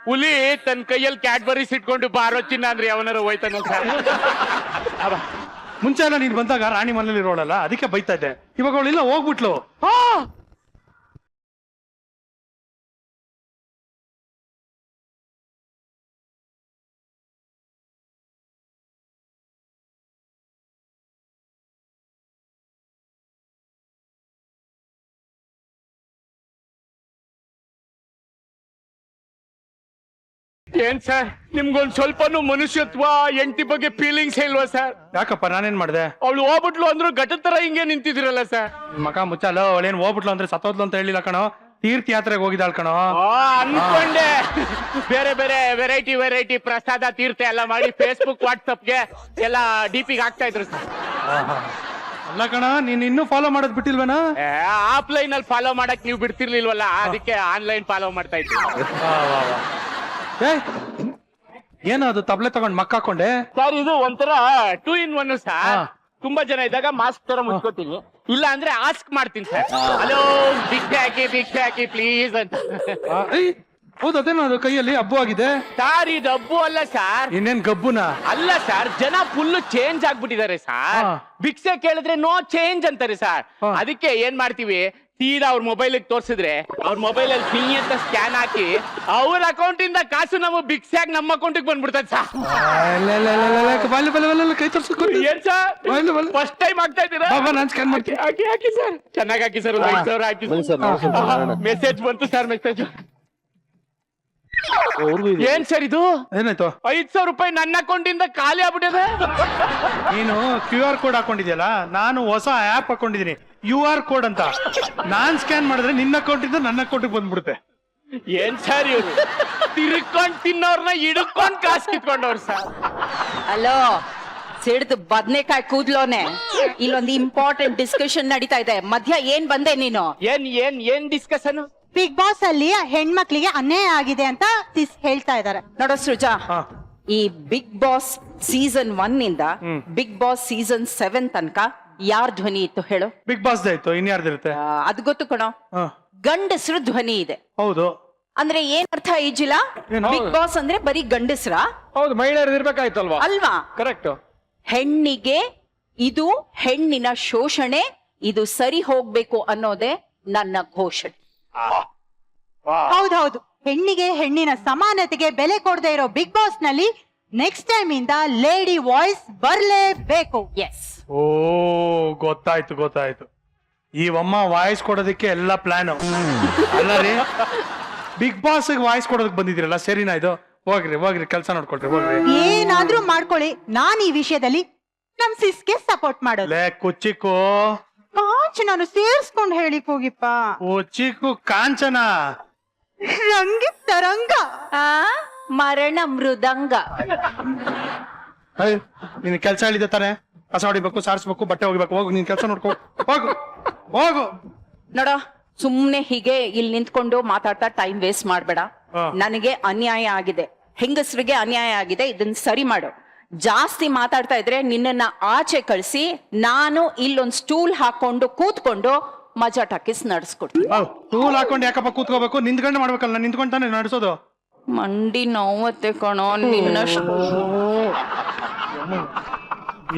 ಹುಲಿ ತನ್ನ ಕೈಯಲ್ಲಿ ಕ್ಯಾಡ್ಬರೀಸ್ ಇಟ್ಕೊಂಡು ಬಾರೋ ಚಿನ್ನ ಅಂದ್ರೆ ಯಾವನಾರು ಹೋಯ್ತಾನ ಸರ್. ಮುಂಚೆ ಎಲ್ಲ ನೀನ್ ಬಂದಾಗ ರಾಣಿ ಮನೇಲಿ ಇರೋಳಲ್ಲ, ಅದಕ್ಕೆ ಬೈತಾ ಇದ್ದೆ. ಇವಾಗ ಅವಳಿಲ್ಲ, ಹೋಗ್ಬಿಟ್ಲು. ಏನ್ ಸರ್, ನಿಮ್ಗೊಂದ್ ಸ್ವಲ್ಪನೂ ಮನುಷ್ಯತ್ವ ಹೆಂಡತಿ ಬಗ್ಗೆ ಫೀಲಿಂಗ್ಸ್ ಇಲ್ವಾ ಸರ್? ಯಾಕಪ್ಪ, ನಾನೇನ್ ಮಾಡ್ದೆ? ಅವಳು ಹೋಗ್ಬಿಟ್ಲು ಅಂದ್ರು ಘಟದ ತರ ಹಿಂಗೆ ನಿಂತಿದಿರಲ್ಲ ಸರ್. ಮಕ ಮುಚ್ಚಲ್ಲ. ಅವಳೇನ್ ಹೋಗ್ಬಿಟ್ಲು ಅಂದ್ರೆ ಸತ್ತೋದ್ಲು ಅಂತ ಹೇಳಿಲ್ಲ ಕಣೋ, ತೀರ್ಥ ಯಾತ್ರೆಗೆ ಹೋಗಿದ್ದಾಳ ಕಣೋ. ಅನ್ಕೊಂಡೆ. ಬೇರೆ ಬೇರೆ ವೆರೈಟಿ ಪ್ರಸಾದ ತೀರ್ಥ ಎಲ್ಲ ಮಾಡಿ ಫೇಸ್ಬುಕ್ ವಾಟ್ಸಪ್ಗೆ ಎಲ್ಲ ಡಿಪಿಗೆ ಹಾಕ್ತಾ ಇದ್ರು ಸರ್. ಅಲ್ಲ ಕಣ, ನೀನ್ ಇನ್ನೂ ಫಾಲೋ ಮಾಡೋದ್ ಬಿಟ್ಟಿಲ್ವೇನಾ? ಆಫ್ಲೈನ್ ಅಲ್ಲಿ ಫಾಲೋ ಮಾಡಕ್ ನೀವು ಬಿಡ್ತಿರ್ಲಿಲ್ವಲ್ಲ, ಅದಕ್ಕೆ ಆನ್ಲೈನ್ ಫಾಲೋ ಮಾಡ್ತಾ ಇದ್ವಿ. ಏನೋ ಅದು ತಬ್ಲೆ ತಗೊಂಡ್ ಮಕ್ಕ ಹಾಕೊಂಡೆ? ಸರ್ ಇದು ಒಂಥರ 2 in 1 ಸರ್. ತುಂಬಾ ಜನ ಇದ್ದಾಗ ಮಾಸ್ಕ್ ತರ ಮುಚ್ಕೋತೀನಿ, ಇಲ್ಲ ಅಂದ್ರೆ ಆಸ್ಕ್ ಮಾಡ್ತೀನಿ ಸರ್. ಹಲೋ ಭಿಕ್ಷೆ ಹಾಕಿ ಪ್ಲೀಸ್ ಅಂತ. ಹೌದು, ಅದೇನೋ ಅದು ಕೈಯಲ್ಲಿ ಹಬ್ಬು ಆಗಿದೆ. ಸರ್ ಇದು ಹಬ್ಬು ಅಲ್ಲ ಸರ್. ಇನ್ನೇನ್ ಗಬ್ಬುನ? ಅಲ್ಲ ಸರ್, ಜನ ಫುಲ್ ಚೇಂಜ್ ಆಗ್ಬಿಟ್ಟಿದ್ದಾರೆ ಸರ್. ಭಿಕ್ಷೆ ಕೇಳಿದ್ರೆ ನೋ ಚೇಂಜ್ ಅಂತಾರೆ ಸರ್. ಅದಕ್ಕೆ ಏನ್ ಮಾಡ್ತೀವಿ, ಸೀದಾ ಅವ್ರ ಮೊಬೈಲ್ ತೋರ್ಸಿದ್ರೆ ಅವ್ರ ಮೊಬೈಲ್ ಅಲ್ಲಿ ಪಿನ್ ಅಂತ ಸ್ಕ್ಯಾನ್ ಹಾಕಿ ಅವ್ರ ಅಕೌಂಟ್ ಇಂದ ಕಾಸು ನಮ್ಮ ಭಿಕ್ಷೆಯಾಗಿ ನಮ್ಮ ಅಕೌಂಟ್ ಬಂದ್ಬಿಡ್ತದೆ ಸರ್. ಕೈ ತೋರ್ಸ್ಕೊ. ಏನ್ ಸರ್ ಫಸ್ಟ್ ಟೈಮ್ ಆಗ್ತಾ ಇದ್ದೀರಾ? ನಾನ್ ಸ್ಕ್ಯಾನ್ ಮಾಡ್ತೀನಿ. ಹಾಕಿ ಸರ್, ಚೆನ್ನಾಗಿ ಹಾಕಿ ಸರ್. 5,000 ಹಾಕಿ. ಮೆಸೇಜ್ ಬಂತು ಸರ್, ಮೆಸೇಜ್. ಏನ್ ಸರ್ ಇದು? ಏನಾಯ್ತು? 5,000 ರೂಪಾಯಿ ನನ್ನ ಅಕೌಂಟ್ ಇಂದ ಖಾಲಿ ಆಗ್ಬಿಟ್ಟಿದೆ. ನೀನು QR ಕೋಡ್ ಹಾಕೊಂಡಿದ್ಯಲ್ಲ, ನಾನು ಹೊಸ ಆಪ್ ಹಾಕೊಂಡಿದೀನಿ UR ಕೋಡ್ ಅಂತ. ನಾನ್ ಸ್ಕ್ಯಾನ್ ಮಾಡಿದ್ರೆ ನಿನ್ನ ಅಕೌಂಟ್ ಇಂದ ನನ್ನ ಅಕೌಂಟ್ ಬಂದ್ಬಿಡುತ್ತೆ. ಏನ್ ಸರ್ ಇವ್ರು ತಿರ್ಕೊಂಡ್ ತಿನ್ನೋರ್ನ ಹಿಡ್ಕೊಂಡ್ ಕಾಸು ಕಿತ್ಕೊಂಡವ್ರು ಸರ್. ಹಲೋ, ಸಿಡ್ದು ಬದ್ನೆಕಾಯಿ ಕೂದ್ಲೋನೆ. ಇಲ್ಲೊಂದು ಇಂಪಾರ್ಟೆಂಟ್ ಡಿಸ್ಕಷನ್ ನಡೀತಾ ಇದೆ, ಮಧ್ಯ ಏನ್ ಬಂದೆ ನೀನು? ಏನ್ ಡಿಸ್ಕಷನ್? ಬಿಗ್ ಬಾಸ್ ಅಲ್ಲಿ ಹೆಣ್ಮಕ್ಳಿಗೆ ಅನ್ಯಾಯ ಆಗಿದೆ ಅಂತ ಹೇಳ್ತಾ ಇದಾರೆ. ನೋಡೋ ಸೃಜಾ, ಈ ಬಿಗ್ ಬಾಸ್ ಸೀಸನ್ 1 ಇಂದ ಬಿಗ್ ಬಾಸ್ ಸೀಸನ್ 7 ತನಕ ಯಾರ್ ಧ್ವನಿ ಇತ್ತು ಹೇಳು? ಬಿಗ್ ಬಾಸ್ ಇತ್ತು, ಇನ್ಯಾರ್ದಿರುತ್ತೆ? ಅದ್ ಗೊತ್ತು ಕಣೋ, ಗಂಡಸ್ರ ಧ್ವನಿ ಇದೆ. ಹೌದು. ಅಂದ್ರೆ ಏನ್ ಅರ್ಥ ಈಜಿಲ್ಲ? ಬಿಗ್ ಬಾಸ್ ಅಂದ್ರೆ ಬರೀ ಗಂಡಸ್ರ? ಹೌದು, ಮಹಿಳೆಯರು ಇರ್ಬೇಕಾಯ್ತಲ್ವಾ? ಅಲ್ವಾ? ಕರೆಕ್ಟ್. ಹೆಣ್ಣಿಗೆ ಇದು ಹೆಣ್ಣಿನ ಶೋಷಣೆ, ಇದು ಸರಿ ಹೋಗ್ಬೇಕು ಅನ್ನೋದೇ ನನ್ನ ಘೋಷಣೆ. ಹೌದೌದು, ಹೆಣ್ಣಿಗೆ ಹೆಣ್ಣಿನ ಸಮಾನತೆಗೆ ಬೆಲೆ ಕೊಡದೆ ಇರೋ ಬಿಗ್ ಬಾಸ್ ನಲ್ಲಿ ನೆಕ್ಸ್ಟ್ ಟೈಮ್ ಇಂದ ಲೇಡಿ ವಾಯ್ಸ್ ಬರ್ಲೇಬೇಕು. ಎಸ್. ಓ ಗೊತ್ತಾಯ್ತು. ಈ ಅಮ್ಮ ವಾಯ್ಸ್ ಕೊಡೋದಕ್ಕೆ ಎಲ್ಲ ಪ್ಲಾನ್ ಅಲ್ಲ ರೀ. ಬಿಗ್ ಬಾಸ್ ವಾಯ್ಸ್ ಕೊಡೋದಕ್ಕೆ ಬಂದಿದ್ದೀರಲ್ಲ, ಸರಿನಾ ಇದು? ಹೋಗ್ರಿ ಕೆಲಸ ನೋಡ್ಕೊಳ್ರಿ, ಹೋಗ್ರಿ. ಏನಾದ್ರೂ ಮಾಡ್ಕೊಳ್ಳಿ, ನಾನ್ ಈ ವಿಷಯದಲ್ಲಿ ನಮ್ ಸಿಸ್ಗೆ ಸಪೋರ್ಟ್ ಮಾಡೋದು. ಲೇ ಕುಚ್ಚಿಕು ಕಾಂಚನಾನು ಸೇರ್ಸ್ಕೊಂಡ್ ಹೇಳಿಕ್ ಹೋಗಿಪ್ಪ. ಕುಚ್ಚಿಕು ಕಾಂಚನ ರಂಗಿ ತರಂಗ. ಮರಣ ಮೃದಂಗ. ನಿನ್ ಕೆಲ್ಸ ಹೇಳಿದೆ ತಾನೆ, ಕಸ ಹೊಡಿಬೇಕು, ಸಾರಿಸ್ಬೇಕು, ಬಟ್ಟೆ ಹೋಗ್ಬೇಕು, ಹೋಗು ನಿನ್ ಕೆಲ್ಸ ನೋಡ್ಕೋ, ಹೋಗು ಹೋಗು. ನೋಡೋ, ಸುಮ್ನೆ ಹೀಗೆ ಇಲ್ಲಿ ನಿಂತ್ಕೊಂಡು ಮಾತಾಡ್ತಾ ಟೈಮ್ ವೇಸ್ಟ್ ಮಾಡ್ಬೇಡ. ನನಗೆ ಅನ್ಯಾಯ ಆಗಿದೆ, ಹೆಂಗಸರಿಗೆ ಅನ್ಯಾಯ ಆಗಿದೆ, ಇದನ್ನ ಸರಿ ಮಾಡು. ಜಾಸ್ತಿ ಮಾತಾಡ್ತಾ ಇದ್ರೆ ನಿನ್ನನ್ನ ಆಚೆ ಕಳ್ಸಿ ನಾನು ಇಲ್ಲೊಂದ್ ಸ್ಟೂಲ್ ಹಾಕೊಂಡು ಕೂತ್ಕೊಂಡು ಮಜಾ ಟಾಕೀಸ್ ನಡೆಸ್ಕೊಡ್ತೀನಿ. ಟೂಲ್ ಹಾಕೊಂಡು ಯಾಕಪ್ಪ ಕೂತ್ಕೋಬೇಕು, ನಿಂತ್ಕೊಂಡೆ ಮಾಡ್ಬೇಕಲ್ಲ, ನಿಂತ್ಕೊಂತಾನೆ ನಡೆಸೋದು. ಮಂಡಿ ನೋವತ್ತೆ ಕಣೋ ನಿನ್ನಷ್ಟು.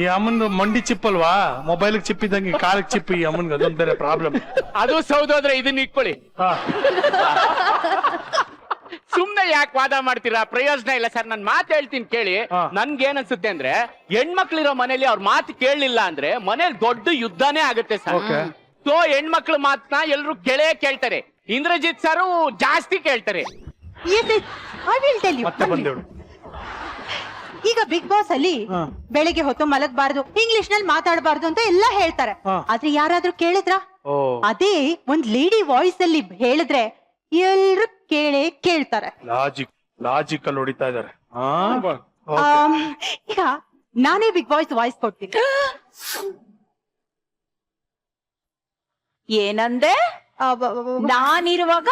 ಈ ಅಮ್ಮನ್ ಮಂಡಿ ಚಿಪ್ ಅಲ್ವಾ, ಮೊಬೈಲ್ ಚಿಪ್ ಇದ್ದಂಗೆ ಕಾಲಿಗೆ ಚಿಪ್. ಈ ಅಮ್ಮನ್ಗೆ ಅದೊಂದು ಬೇರೆ ಪ್ರಾಬ್ಲಮ್. ಅದು ಸೌದೋದ್ರೆ ಇದನ್ನ ಇಟ್ಕೊಳ್ಳಿ. ಸುಮ್ನೆ ಯಾಕೆ ವಾದ ಮಾಡ್ತೀರಾ, ಪ್ರಯೋಜನ ಇಲ್ಲ ಸರ್. ನನ್ ಮಾತು ಹೇಳ್ತೀನಿ ಕೇಳಿ. ನನ್ಗೆ ಏನ್ ಅನ್ಸುತ್ತೆ ಅಂದ್ರೆ, ಹೆಣ್ಮಕ್ಳಿರೋ ಮನೇಲಿ ಅವ್ರ ಮಾತು ಕೇಳಲಿಲ್ಲ ಅಂದ್ರೆ ಮನೇಲಿ ದೊಡ್ಡ ಯುದ್ಧನೇ ಆಗುತ್ತೆ ಸರ್. ಸೊ ಹೆಣ್ಮಕ್ಳ ಮಾತನ್ನ ಎಲ್ರು ಕೇಳ್ತಾರೆ. ಇಂದ್ರಜಿತ್ ಸರ್ ಜಾಸ್ತಿ ಕೇಳ್ತಾರೆ. ಮತ್ತೆ ಬಂದೇಳು. ಈಗ ಬಿಗ್ ಬಾಸ್ ಅಲ್ಲಿ ಬೆಳಿಗ್ಗೆ ಹೊತ್ತು ಮಲಗಬಾರ್ದು, ಇಂಗ್ಲಿಷ್ ನಲ್ಲಿ ಮಾತಾಡಬಾರ್ದು ಅಂತ ಎಲ್ಲ ಹೇಳ್ತಾರೆ. ಆದ್ರೆ ಯಾರಾದ್ರೂ ಕೇಳಿದ್ರ? ಅದೇ ಒಂದ್ ಲೇಡಿ ವಾಯ್ಸ್ ಅಲ್ಲಿ ಹೇಳಿದ್ರೆ ಎಲ್ರು ಕೇಳ್ತಾರೆ. ಲಾಜಿಕಲ್ ಹೊಡಿತಾ ಇದಾರೆ. ಈಗ ನಾನೇ ಬಿಗ್ ಬಾಸ್ ವಾಯ್ಸ್ ಕೊಡ್ತೀನಿ. ಏನಂದೆ? ನಾನಿರುವಾಗ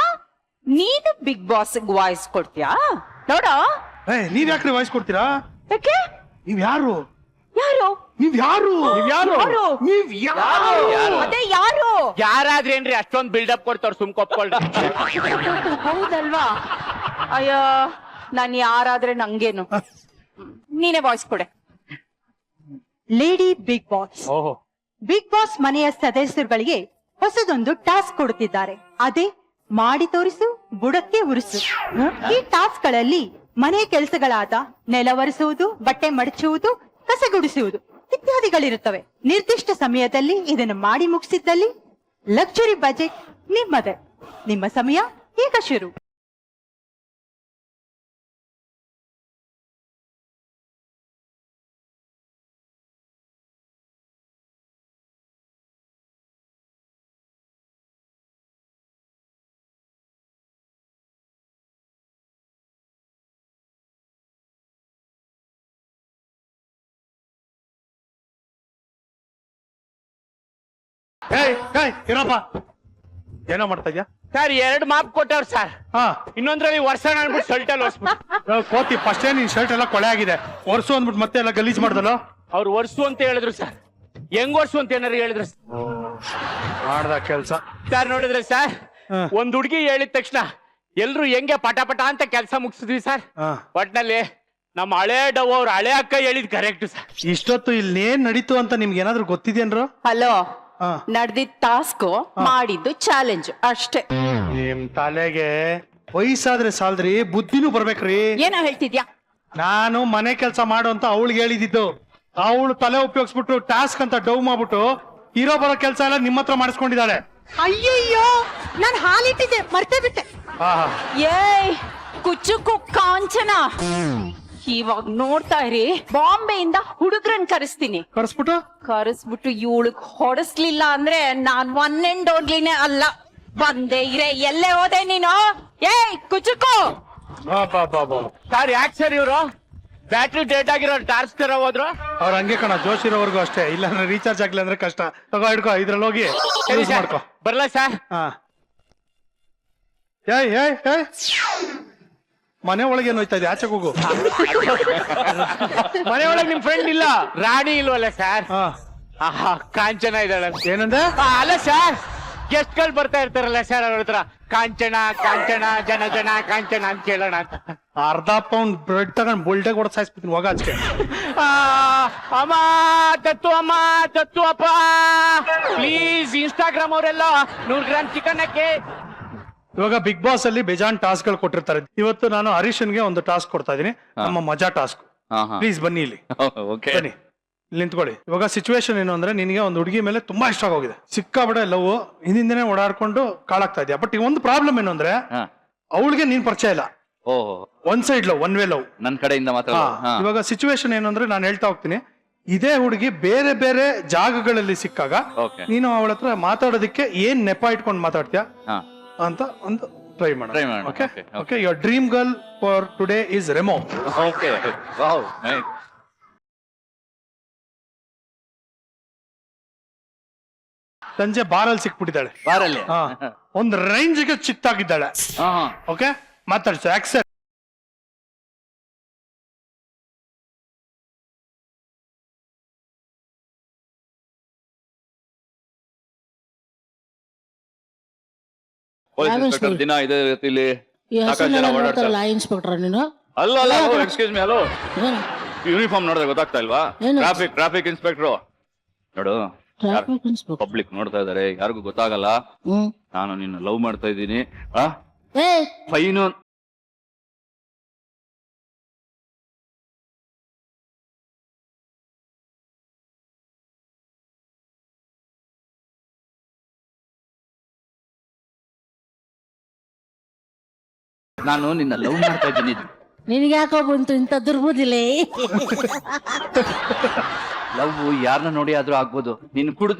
ನೀನು ಬಿಗ್ ಬಾಸ್ ವಾಯ್ಸ್ ಕೊಡ್ತೀಯಾ? ನೋಡೋ, ನೀವ್ ಯಾಕ್ರಿ ವಾಯ್ಸ್ ಕೊಡ್ತೀರಾ? ಯಾಕೆ? ನೀವ್ ಯಾರು? ಯಾರು? ನೀವ್ ಯಾರು? ನೀವ್ ಯಾರು? ಅದೇ ಯಾರು? ಯಾರಾದ್ರೇನ್ರಿ ಅಷ್ಟೊಂದ್ ಬಿಲ್ಡಪ್ ಕೊಡ್ತಾವ್ರ, ಸುಮ್ ಕೊಪ್ಕೊಳ್ರಿ. ಹೌದಲ್ವಾ? ಅಯ್ಯೋ, ನಾನ್ ಯಾರಾದ್ರೆ ನಂಗೇನು. ನೀನೇ ವಾಯ್ಸ್ ಕೊಡೆ. Lady Bigg Boss. ಓಹೋ. ಬಿಗ್ ಬಾಸ್ ಮನೆಯ ಸದಸ್ಯರುಗಳಿಗೆ ಹೊಸದೊಂದು ಟಾಸ್ಕ್ ಕೊಡುತ್ತಿದ್ದಾರೆ. ಅದೇ ಮಾಡಿ ತೋರಿಸು, ಬುಡಕ್ಕೆ ಉರಿಸು. ಈ ಟಾಸ್ಕ್ ಗಳಲ್ಲಿ ಮನೆ ಕೆಲಸಗಳಾದ ನೆಲ ಒರೆಸುವುದು, ಬಟ್ಟೆ ಮಡಚುವುದು, ಕಸಗುಡಿಸುವುದು ಇತ್ಯಾದಿಗಳಿರುತ್ತವೆ. ನಿರ್ದಿಷ್ಟ ಸಮಯದಲ್ಲಿ ಇದನ್ನು ಮಾಡಿ ಮುಗಿಸಿದ್ದಲ್ಲಿ ಲಕ್ಸುರಿ ಬಜೆಟ್ ನಿಮ್ಮದೇ. ನಿಮ್ಮ ಸಮಯ ಈಗ ಶುರು. ಇರಪ್ಪ, ಏನೋ ಮಾಡ್ತಾ ಇದ್ಯಾ? ಸರ್ 2 ಮಾಪ್ ಕೊಟ್ಟವ್ರ ಸರ್. ಹಾ, ಇನ್ನೊಂದ್ರಲ್ಲಿ ವರ್ಷ ಅನ್ಬಿಟ್ಟು ಶರ್ಟಲ್ಲಿ ಹೊರ್ಸ್ಬಿಟ್ಟು. ಕೋತಿ ಫಸ್ಟೇ ನಿನ್ ಶರ್ಟ್ ಎಲ್ಲ ಕೊಳೆ ಆಗಿದೆ, ಒರ್ಸು ಅಂದ್ಬಿಟ್ಟು ಮತ್ತೆ ಎಲ್ಲ ಗಲೀಜ್ ಮಾಡ್ದಲ್ಲ. ಅವ್ರು ವರ್ಷು ಅಂತ ಹೇಳಿದ್ರು ಸರ್. ಹೆಂಗ್ ವರ್ಷು ಅಂತ ಏನಾರು ಹೇಳಿದ್ರು ಮಾಡ್ದ ಕೆಲ್ಸ. ಸರ್ ನೋಡಿದ್ರೆ ಸರ್, ಒಂದ್ ಹುಡ್ಗಿ ಹೇಳಿದ ತಕ್ಷಣ ಎಲ್ರು ಹೆಂಗೆ ಪಟ ಪಟ ಅಂತ ಕೆಲಸ ಮುಗಿಸಿದ್ವಿ ಸರ್. ಒಟ್ನಲ್ಲಿ ನಮ್ಮ ಹಳೆ ಡವ್ ಅವ್ರ ಹಳೆ ಅಕ್ಕ ಹೇಳಿದ್ ಕರೆಕ್ಟ್ ಸರ್. ಇಷ್ಟೊತ್ತು ಇಲ್ಲಿ ಏನ್ ನಡೀತು ಅಂತ ನಿಮ್ಗೆ ಏನಾದ್ರು ಗೊತ್ತಿದೇನ್ರು? ಹಲೋ, ನಡೆದಿದ್ದ ಟಾಸ್ಕ್, ಮಾಡಿದ್ದು ಚಾಲೆಂಜ್ ಅಷ್ಟೇ. ನಿಮ್ ತಲೆಗೆ ವಯಸ್ಸಾದ್ರೆ ಸಾಲ್ದ್ರಿ, ಬುದ್ಧಿನೂ ಬರ್ಬೇಕ್ರಿ. ಏನೋ ಹೇಳ್ತಿದ್ಯಾ? ನಾನು ಮನೆ ಕೆಲಸ ಮಾಡು ಅಂತ ಅವಳಿಗೆ ಹೇಳಿದ್ದು. ಅವಳು ತಲೆ ಉಪಯೋಗಿಸ್ಬಿಟ್ಟು ಟಾಸ್ಕ್ ಅಂತ ಡವ್ ಮಾಡ್ಬಿಟ್ಟು ಇರೋ ಬರೋ ಕೆಲಸ ಎಲ್ಲ ನಿಮ್ಮ ಹತ್ರ ಮಾಡಿಸ್ಕೊಂಡಿದ್ದಾಳೆ. ಅಯ್ಯಯ್ಯೋ, ನಾನ್ ಹಾಲಿಟ್ಟಿದ್ದೆ, ಮರ್ತೇ ಬಿಟ್ಟೆ. ಏಯ್ ಕುಚ್ಚುಕು ಕಾಂಚನ, ಇವಾಗ ನೋಡ್ತಾ ಇರಿ, ಬಾಂಬೆಯಿಂದ ಹುಡುಗ್ರನ್ ಕರೆಸ್ತೀನಿ. ಕರೆಸ್ಬಿಟ್ಟು ಇವಳಗ್ ಹೊಡೆಸ್ಲಿಲ್ಲ ಅಂದ್ರೆ ನಾನ್ ಒನ್ ಅಂಡ್ ಓನ್ಲಿನೇ ಅಲ್ಲ. ಬಂದೇ ಇರೆ, ಎಲ್ಲೇ ಹೋದೆ ನೀನು? ಏಯ್ ಕುಚ್ಚುಕು. ಸರ್ ಯಾಕೆ ಸರ್ ಇವ್ರು ಬ್ಯಾಟ್ರಿ ಡೇಟ್ ಆಗಿರೋ ಟಾರ್ಚ್ ತರ ಹೋದ್ರು? ಅವ್ರ ಹಂಗೆ ಕಣ, ಜೋಶ್ ಇರೋವರೆಗೂ ಅಷ್ಟೇ, ಇಲ್ಲಾಂದ್ರೆ ರೀಚಾರ್ಜ್ ಆಗ್ಲಿಲ್ಲ ಅಂದ್ರೆ ಕಷ್ಟ. ತಗೋ ಹಿಡ್ಕೋ, ಇದ್ರಲ್ಲಿ ಹೋಗಿ ಯೂಸ್ ಮಾಡ್ಕೋ. ಬರ್ಲಾ ಸರ್? ಮನೆ ಒಳಗೆ ಏನು ಹೋಯ್ತಾ ಇದೆ, ಆಚೆಗೆ ಹೋಗು. ಮನೆ ಒಳಗೆ ನಿಮ್ ಫ್ರೆಂಡ್ ಇಲ್ಲ, ರಾಣಿ ಇಲ್ವಲ್ಲ ಸರ್? ಕಾಂಚನ ಇದ್ದಾಳೆ. ಏನಂದ? ಅಲ್ಲ ಸರ್, ಗೆಸ್ಟ್ ಗಳು ಬರ್ತಾ ಇರ್ತಾರಲ್ಲ ಸರ್, ಅವ್ರ ಹತ್ರ ಕಾಂಚನ ಕಾಂಚನ ಜನ ಜನ ಕಾಂಚನ ಅಂತ ಕೇಳೋಣ ಅಂತ. ಅರ್ಧ ಪೌಂಡ್ ಬ್ರೆಡ್ ತಗೊಂಡ್ ಬುಲ್ಡೆ ಕೂಡ ಸಾಯಿಸ್ಬಿಡ್ತೀನಿ, ಹೋಗ ಆಚೆ. ಅಮ್ಮ ತತ್ತು ಅಪ್ಪ ಪ್ಲೀಸ್. ಇನ್ಸ್ಟಾಗ್ರಾಮ್ ಅವರೆಲ್ಲ 100 ಗ್ರಾಮ್ ಚಿಕನ್ ಹಾಕಿ. ಇವಾಗ ಬಿಗ್ ಬಾಸ್ ಅಲ್ಲಿ ಬೇಜಾನ್ ಟಾಸ್ಕ್ ಗಳು ಕೊಟ್ಟಿರ್ತಾರೆ. ಇವತ್ತು ನಾನು ಹರೀಶನ್ಗೆ ಒಂದು ಟಾಸ್ಕ್ ಕೊಡ್ತಾ ಇದೀನಿ, ನಮ್ಮ ಮಜಾ ಟಾಸ್ಕ್. ಪ್ಲೀಸ್ ಬನ್ನಿ ಇಲ್ಲಿ, ಬನ್ನಿ ಇಲ್ಲಿ ನಿಂತ್ಕೊಳ್ಳಿ. ಇವಾಗ ಸಿಚುವೇಶನ್ ಏನು ಅಂದ್ರೆ, ನಿನಗೆ ಒಂದು ಹುಡುಗಿ ಮೇಲೆ ತುಂಬಾ ಇಷ್ಟ ಆಗೋಗಿದೆ, ಸಿಕ್ಕಾಬಿಡ ಲವ್, ಹಿಂದಿಂದನೇ ಓಡಾಡ್ಕೊಂಡು ಕಾಳಾಗ್ತಾ ಇದೆಯಾ. ಬಟ್ ಈಗ ಒಂದು ಪ್ರಾಬ್ಲಮ್ ಏನು ಅಂದ್ರೆ, ಅವಳಿಗೆ ನೀನ್ ಪರಿಚಯ ಇಲ್ಲ. One side love, one way love ನನ್ ಕಡೆಯಿಂದ ಮಾತ್ರ. ಇವಾಗ ಸಿಚುವೇಶನ್ ಏನು ಅಂದ್ರೆ, ನಾನು ಹೇಳ್ತಾ ಹೋಗ್ತೀನಿ, ಇದೇ ಹುಡುಗಿ ಬೇರೆ ಬೇರೆ ಜಾಗಗಳಲ್ಲಿ ಸಿಕ್ಕಾಗ Okay. ನೀನು ಅವಳ ಹತ್ರ ಮಾತಾಡೋದಕ್ಕೆ ಏನ್ ನೆಪ ಇಟ್ಕೊಂಡು ಮಾತಾಡ್ತೀಯ ಹಾ ಅಂತ ಒಂದು ಟ್ರೈ Try ಮಾಡೋಣ. ಮಾಡೋಣ okay Okay, okay your dream girl for today is Remo. Okay wow nice. ಸಂಜೆ ಬಾರಲ್ಲಿ ಸಿಕ್ಬಿಟ್ಟಿದ್ದಾಳೆ, ಬಾರಲ್ಲಿ ಹಾ ಒಂದ್ ರೇಂಜ್ಗೆ ಚಿತ್ತಾಗಿದ್ದಾಳೆ. ಹಾ ಹಾ ಓಕೆ ಮಾತಾಡ್ಸು ಆಕ್ಸೆಪ್ಟ್. ಪೊಲೀಸ್ ಯಾವ ಇನ್ಸ್ಪೆಕ್ಟರ್ ಇನ್ಸ್ಪೆಕ್ಟರ್? ದಿನ ಇದೇ ರೀತಿಲಿ ಈ ಸಾಕಷ್ಟು ಜನ ಹಸುನೆಲ್ಲ ಓಡಾಡ್ತಾರೆ. ನೋಡ್ತಾರಲ್ಲ ಇನ್ಸ್ಪೆಕ್ಟರ್ ನೀನು ಅಲ್ಲ ಅಲ್ಲ ಎಕ್ಸ್ಕ್ಯೂಸ್ ಮಿ ಹಲೋ ಏನು? ಯೂನಿಫಾರ್ಮ್ ನೋಡಿದ್ರೆ ಗೊತ್ತಾಗ್ತಾ ಇಲ್ವಾ? ಏನು? ಟ್ರಾಫಿಕ್ ಇನ್ಸ್ಪೆಕ್ಟ್ರು ನೋಡು. Traffic inspector. ಪಬ್ಲಿಕ್ ನೋಡ್ತಾ ಇದಾರೆ, ಯಾರಿಗೂ ಗೊತ್ತಾಗಲ್ಲ ಹ್ಮ್ ನಾನು ನಿನ್ನ ಲವ್ ಮಾಡ್ತಾ ಇದ್ದೀನಿ. ಏ ಫೈನು ನಾನು ನಿನ್ನ ಲವ್ ಮಾಡ್ತಾ ಇದ್ದೀನಿ. ನಿನಗೆ ಯಾಕೋ ಬಂತು ಇಂಥ ದುರ್ಬುದಿಲೆ? ಲವ್ ಯಾರನ್ನ ನೋಡಿ ಆದ್ರೂ ಆಗ್ಬೋದು. ನೀನ್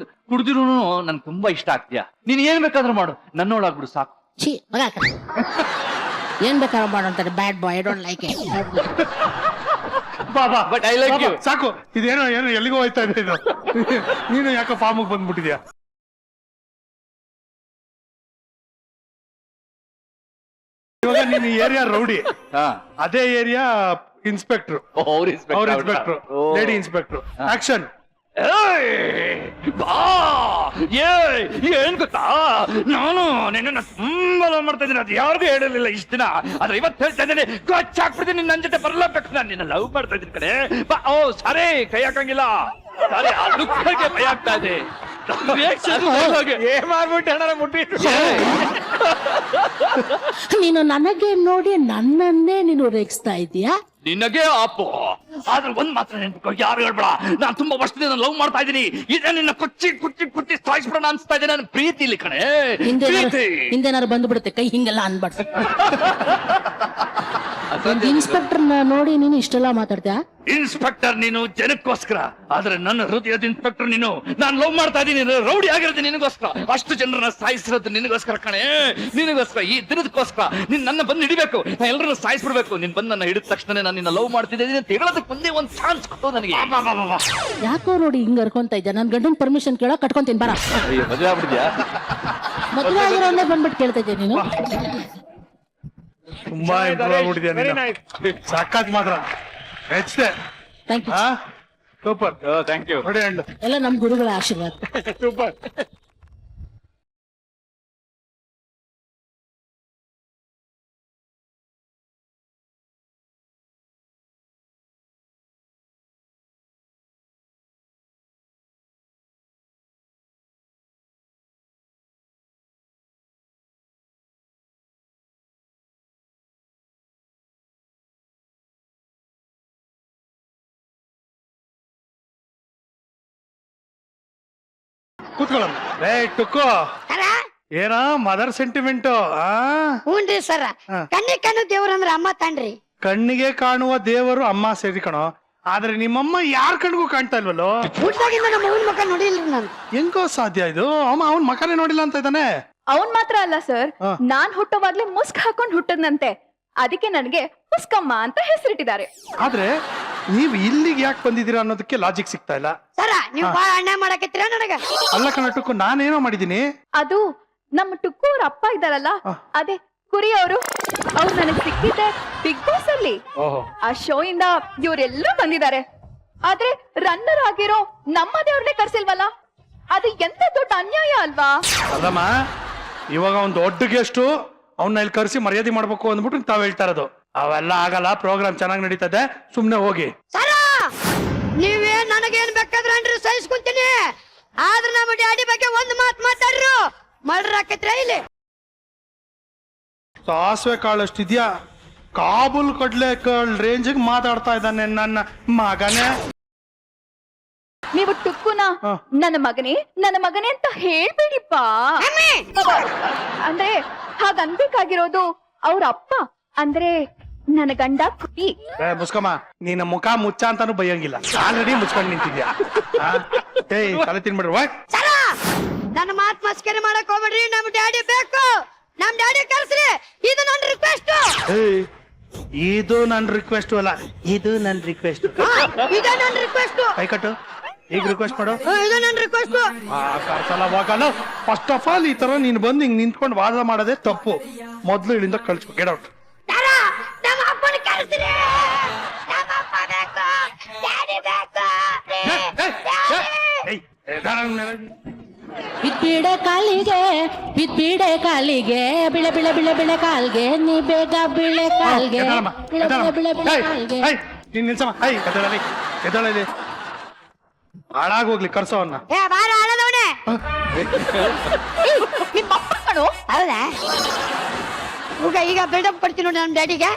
ಕುಡ್ದಿರೂ ನನ್ ತುಂಬಾ ಇಷ್ಟ ಆಗ್ತೀಯ. ನೀನ್ ಏನ್ ಬೇಕಾದ್ರೂ ಮಾಡು, ನನ್ನೋಳಾಗ್ಬಿಡು ಸಾಕು. ಛೀ ಮಗ ಆ ಕಡೆ. ಏನ್ ಬೇಕಾದ್ರೂ ಮಾಡು ಅಂತಾರೆ. Bad boy, I don't like it. ಬಾಬಾ But I like you. ಸಾಕು, ಇದೇನೋ ಏನೋ ಎಲ್ಲಿಗೋ ಹೋಯ್ತಾ ಇದೆ ಇದು. ನೀನು ಯಾಕೋ ಫಾರ್ಮ್ ಬಂದ್ಬಿಟ್ಟಿದ್ಯಾ? ಇವಾಗ ನೀನು ಏರಿಯಾ ರೌಡಿ, ಅದೇ ಏರಿಯಾ ಇನ್ಸ್ಪೆಕ್ಟರ್, ಅವ್ರ ಇನ್ಸ್ಪೆಕ್ಟರ್, ಲೇಡಿ ಇನ್ಸ್ಪೆಕ್ಟರ್. ಆಕ್ಷನ್. ಏನ್ ಗೊತ್ತಾ, ನಾನು ನಿನ್ನ ತುಂಬಾ ಲವ್ ಮಾಡ್ತಾ ಇದ್ದೀನಿ. ಅದು ಯಾರಿಗೂ ಹೇಳಿರ್ಲಿಲ್ಲ ಇಷ್ಟ ದಿನ, ಆದ್ರೆ ಇವತ್ತು ಹೇಳ್ತಾ ಇದ್ದೀನಿ. ಗೊತ್ತಾಗ್ಬಿಡ್ತೀನಿ, ನನ್ನ ಜೊತೆ ಬರ್ಲೇಬೇಕು. ನಾನು ನಿನ್ನ ಲವ್ ಮಾಡ್ತಾ ಇದ್ದೀನಿ ಕಡೆ. ಓ ಸಾರಿ, ಕೈ ಹಾಕಂಗಿಲ್ಲ. ಸಾರಿ, ಆ ಲುಕ್ಗೆ ಭಯ ಆಗ್ತಾ ಇದೆ. ಏನ್ ಮಾಡ್ಬಿಟ್ಟೆ ಅಣ್ಣ ಮುಟ್ಬಿಟ್ಟು. ನೀನು ನನಗೆ ನೋಡಿ ನನ್ನನ್ನೇ ನೀನು ರೇಗಿಸ್ತಾ ಇದೀಯಾ? ನಿನಗೆ ಅಪ್ಪು, ಆದ್ರೆ ಒಂದ್ ಮಾತ್ರ ನೆನ್ಪಿಕೊ, ಯಾರು ಹೇಳ್ಬೇಡ. ನಾನ್ ತುಂಬಾ ವರ್ಷದಿಂದ ಲವ್ ಮಾಡ್ತಾ ಇದ್ದೀನಿ. ಇದೇ ನಿನ್ನ ಕುಚ್ಚಿ ಕುಚ್ಚಿ ಕುಚ್ಚಿ ಸಾಯಿಸ್ಬಿಡೋಣ ಅನ್ಸ್ತಾ ಇದೆ. ನನ್ನ ಪ್ರೀತಿಲಿ ಕಣೆ, ಪ್ರೀತಿ. ಹಿಂದೆನಾರು ಬಂದ್ಬಿಡುತ್ತೆ ಕೈ ಹಿಂಗೆಲ್ಲ ಅನ್ಬಾರ್ದು. ಇನ್ಸ್ಪೆಕ್ಟರ್ ನೋಡಿ ನೀನು ಇಷ್ಟೆಲ್ಲ ಮಾತಾಡ್ತೀಯಾ? ಇನ್ಸ್ಪೆಕ್ಟರ್ ನೀನು ಜನಕ್ಕೋಸ್ಕರ, ಆದ್ರೆ ನನ್ನ ಹೃದಯದ ಇನ್ಸ್ಪೆಕ್ಟರ್ ನೀನು. ನಾನ್ ಲವ್ ಮಾಡ್ತಾ ಇದ್ದೀನಿ, ರೌಡಿ ಆಗಿರೋದು ನಿನಗೋಸ್ಕರ. ಅಷ್ಟು ಜನರನ್ನ ಸಾಯಿಸಿರೋದು ನಿನಗೋಸ್ಕರ ಕಣೆ, ನಿನಗೋಸ್ಕರ, ಈ ದಿನದಕ್ಕೋಸ್ಕರ. ನೀನ್ ನನ್ನ ಬಂದು ಹಿಡಿಬೇಕು, ನಾ ಎಲ್ಲರನ್ನ ಸಾಯಿಸ್ಬಿಡ್ಬೇಕು. ನೀನ್ ಬಂದು ನನ್ನ ಹಿಡಿದ ತಕ್ಷಣ ನಾನು ನಿನ್ನ ಲವ್ ಮಾಡ್ತಿದ್ದೀನಿ ಅಂತ ಹೇಳೋದಕ್ಕೆ ಮುಂದೆ ಒಂದ್ ಚಾನ್ಸ್ ಕೊಟ್ಟು ನನಗೆ. ಯಾಕೋ ನೋಡಿ ಹಿಂಗ್ ಅರ್ಕೊಂತ ಇದ್ದ. ನನ್ ಗಂಡನ್ ಪರ್ಮಿಷನ್ ಕೇಳೋ ಕಟ್ಕೊಂತೀನಿ ಬರ. ಮದುವೆ ಆಗ್ಬಿಟ್ಟಿದ್ಯಾ? ಮದುವೆ ಆಗಿರೋನ್ನೇ ಬಂದ್ಬಿಟ್ಟು ಕೇಳ್ತಾ ಇದ್ದೆ ನೀನು. ತುಂಬಾ ಇಂಪ್ರೂವ್ ಆಗ್ಬಿಟ್ಟಿದ್ಯಾ ನೀನು. ಸಾಕಾತ್ ಮಾತ್ರ ಹೆಚ್ಚೆ. Thank you. ಹಾ ಸೂಪರ್, ಥ್ಯಾಂಕ್ ಯು. ನೋಡಿ ಹಣ್ಣು ಎಲ್ಲ ನಮ್ ಗುರುಗಳ ಆಶೀರ್ವಾದ. ಸೂಪರ್. ಕೂತ್ಕೊಳ್ಳಮ್ಮ. ರೇ ಟುಕ್ಕು, ಏನ ಮದರ್ ಸೆಂಟಿಮೆಂಟ್? ಹ್ಞೂನ್ರಿ ಸರ. ಕಣ್ಣಿಗೆ ಕಣ್ಣು ದೇವ್ರಂದ್ರ ಅಮ್ಮ ತಾನ್ರಿ. ಕಣ್ಣಿಗೆ ಕಾಣುವ ದೇವರು ಅಮ್ಮ ಸೇರಿ ಕಣೋ, ಆದ್ರೆ ನಿಮ್ಮಮ್ಮ ಯಾರ್ ಕಣ್ಗೂ ಕಾಣ್ತಾ ಇಲ್ವಲ್ಲೋ? ಹುಟ್ಟಾಗಿಂದ ನಮ್ಮ ಅವ್ನ ಮಕ್ಕ ನೋಡಿಲ್ರಿ ನಾನು. ಹೆಂಗೋ ಸಾಧ್ಯ ಇದು? ಅವನ್ ಮಕನೇ ನೋಡಿಲ್ಲ ಅಂತ ಇದ್ದಾನೆ. ಅವನ್ ಮಾತ್ರ ಅಲ್ಲ ಸರ್, ನಾನ್ ಹುಟ್ಟೋವಾಗ್ಲೇ ಮುಸ್ಕ್ ಹಾಕೊಂಡ್ ಹುಟ್ಟದ್ನಂತೆ. ಅದಕ್ಕೆ ನನಗೆ ಮುಸ್ಕಮ್ಮ ಅಂತ ಹೆಸರಿಟ್ಟಿದ್ದಾರೆ. ಆದ್ರೆ ನೀವ್ ಇಲ್ಲಿಗೆ ಯಾಕೆ ಬಂದಿದ್ದೀರಾ ಅನ್ನೋದಕ್ಕೆ ಲಾಜಿಕ್ ಸಿಗ್ತಾ ಇಲ್ಲ. ಸರ ನೀವು ಬಾಳ ಅನ್ಯಾಯ ಮಾಡಕತ್ತೀರ ನನಗ. ಅಲ್ಲ ಕಣ ಟುಕ್ಕು, ನಾನೇನೋ ಮಾಡಿದೀನಿ. ಅದು ನಮ್ಮ ಟುಕ್ಕು ಅವ್ರ ಅಪ್ಪ ಇದ್ದಾರಲ್ಲ, ಅದೇ ಕುರಿ ಅವರು, ಅವ್ರು ನನಗೆ ಸಿಕ್ಕಿದ್ದೆ ಬಿಗ್ ಬಾಸ್ ಅಲ್ಲಿ. ಆ ಶೋ ಇಂದ ಇವರೆಲ್ಲರೂ ಬಂದಿದ್ದಾರೆ. ಆದ್ರೆ ರನ್ನರ್ ಆಗಿರೋ ನಮ್ಮ ದೇವ್ರನ್ನೇ ಕರ್ಸಿಲ್ವಲ್ಲ, ಅದು ಎಂತ ದೊಡ್ಡ ಅನ್ಯಾಯ ಅಲ್ವಾ? ಅಲ್ಲಮ್ಮ, ಇವಾಗ ಒಂದು ದೊಡ್ಡ ಗೆಸ್ಟು, ಅವನ್ನ ಇಲ್ಲಿ ಕರ್ಸಿ ಮರ್ಯಾದೆ ಮಾಡ್ಬೇಕು ಅಂದ್ಬಿಟ್ಟು ತಾವ್ ಹೇಳ್ತಾ ಇರೋದು. ಅವೆಲ್ಲ ಆಗಲ್ಲ, ಪ್ರೋಗ್ರಾಮ್ ಚೆನ್ನಾಗಿ ನಡೀತದೆ, ಸುಮ್ನೆ ಹೋಗಿ. ಸರ ನೀವೇ ನನಗೇನ್ ಬೇಕಾದ್ರೆ ಅನ್ರಿ ಸಹಿಸ್ಕೊಂತೀನಿ, ಆದ್ರೆ ನಮ್ಮ ಡ್ಯಾಡಿ ಬಗ್ಗೆ ಒಂದ್ ಮಾತ್ ಮಾತಾಡ್ರು ಮರ್ಡರ್ ಆಕೈತ್ರ ಇಲ್ಲಿ. ಸಾಸಿವೆ ಕಾಳಷ್ಟಿದ್ಯಾ, ಕಾಬೂಲ್ ಕಡ್ಲೆ ಕಾಳ್ ರೇಂಜಿಗೆ ಮಾತಾಡ್ತಾ ಇದ್ದಾನೆ ನನ್ನ ಮಗನೇ. ನೀವು ಟುಕ್ಕುನ ನನ್ನ ಮಗನೇ ಅಂತ ಹೇಳ್ಬೇಡಿಪ್ಪ. ಅಂದ್ರೆ ಹಾಗನ್ಬೇಕಾಗಿರೋದು ಅವ್ರ ಅಪ್ಪ, ಅಂದ್ರೆ ನನ್ನ ಗಂಡ ಕುರಿ. ಮುಸ್ಕಮ್ಮ ನೀನ ಮುಖ ಮುಚ್ಚ ಅಂತಾನು ಬೈಯಂಗಿಲ್ಲ, ಆಲ್ರೆಡಿ ಮುಚ್ಕೊಂಡು ನಿಂತಿದ್ಯಾ. ಏಯ್ ತಲೆ ತಿನ್ಬಿಡ್ರಿ ವಾ. ಚಲ ನನ್ನ ಮಾತ್ ಮಸ್ಕರಿ ಮಾಡಕ್ ಹೋಗ್ಬೇಡ್ರಿ. ನಮ್ ಡ್ಯಾಡಿ ಬೇಕು, ನಮ್ ಡ್ಯಾಡಿ ಕರ್ಸ್ರಿ. ಇದು ನನ್ನ ರಿಕ್ವೆಸ್ಟ್. ಏಯ್ ಇದು ನನ್ ರಿಕ್ವೆಸ್ಟ್ ಅಲ್ಲ, ಇದು ನನ್ ರಿಕ್ವೆಸ್ಟ್. ಇದು ನನ್ನ ರಿಕ್ವೆಸ್ಟ್. ಕೈ ಕಟ್ಟು, ಈಗ ರಿಕ್ವೆಸ್ಟ್ ಮಾಡು. ಇದು ನನ್ನ ರಿಕ್ವೆಸ್ಟ್. ಕರ್ಸಲ್ಲ ವಾಕಲ್ಲ. ಫಸ್ಟ್ ಆಫ್ ಆಲ್ ಈ ತರ ನೀನ್ ಬಂದು ಹಿಂಗ್ ನಿಂತ್ಕೊಂಡು ವಾದ ಮಾಡೋದೇ ತಪ್ಪು. ಮೊದ್ಲು ಇಲ್ಲಿಂದ ಕಳ್ಸ್ಕೊ, ಗೆಟ್ ಔಟ್. ನಮ್ಮ ಅಪ್ಪನ ಕರ್ಸ್ರಿ. ನಮ್ಮ ಅಪ್ಪ ಬೇಕು, ಡ್ಯಾಡಿ ಬೇಕು. ಬಿದ್ಬಿಡೆ ಕಾಲಿಗೆ, ಬಿದ್ಬಿಡೆ ಕಾಲಿಗೆ, ಬಿಳೆ ಬಿಳೆ ಬಿಳೆ ಬಿಳೆ ಕಾಲ್ಗೆ, ನೀ ಬೇಗ ಬಿಳೆ ಕಾಲ್ಗೆ, ಬಿಳೆ ಬಿಳೆ ಬಿಳೆ ಬಿಳೆ ಕಾಲ್ಗೆ. ನೀನ್ ನಿಲ್ಸಮ್ಮ. ಎದ್ದಳಲಿ ಎದ್ದಳಲಿ, ಹಾಳಾಗೋಗ್ಲಿ ಕರ್ಸವನ್ನ. ಏ ಬಾರ ಆಡದವನೇ. ನಿಮ್ಮ ಅಪ್ಪ ಕಣೋ. ಹೌದಾ? ಈಗ ಬಿಲ್ಡಪ್ ಕೊಡ್ತೀನಿ ನೋಡಿ ನಮ್ ಡ್ಯಾಡಿಗೆ.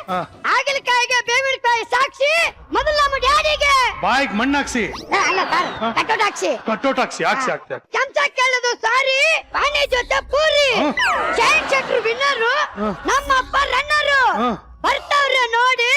ಹಾಗಲಕಾಯಿಗೆ ಬೇವಿನಕಾಯಿ ಸಾಕ್ಷಿ ಮೊದಲು ನಮ್ಮ ಡ್ಯಾಡಿಗೆ. ಬಾಯಿಗೆ ಮಣ್ಣಾಕ್ಸಿ, ಅಲ್ಲ ಸರ್, ಕಟೌಟ್ ಹಾಕ್ಸಿ. ಕಟ್ಟೋಟ್ ಹಾಕ್ಸಿ, ಹಾಕ್ಸಿ ಹಾಕ್ತಿ. ಚಮಚ ಕೇಳೋದು ಸಾರಿ, ಪಾನಿ ಜೊತೆ ಪೂರಿ. ಶೈನ್ ಚಕ್ರ ವಿನ್ನರು, ನಮ್ಮ ಅಪ್ಪ ರನ್ನರು. ಬರ್ತಾವ್ರೆ ನೋಡಿ.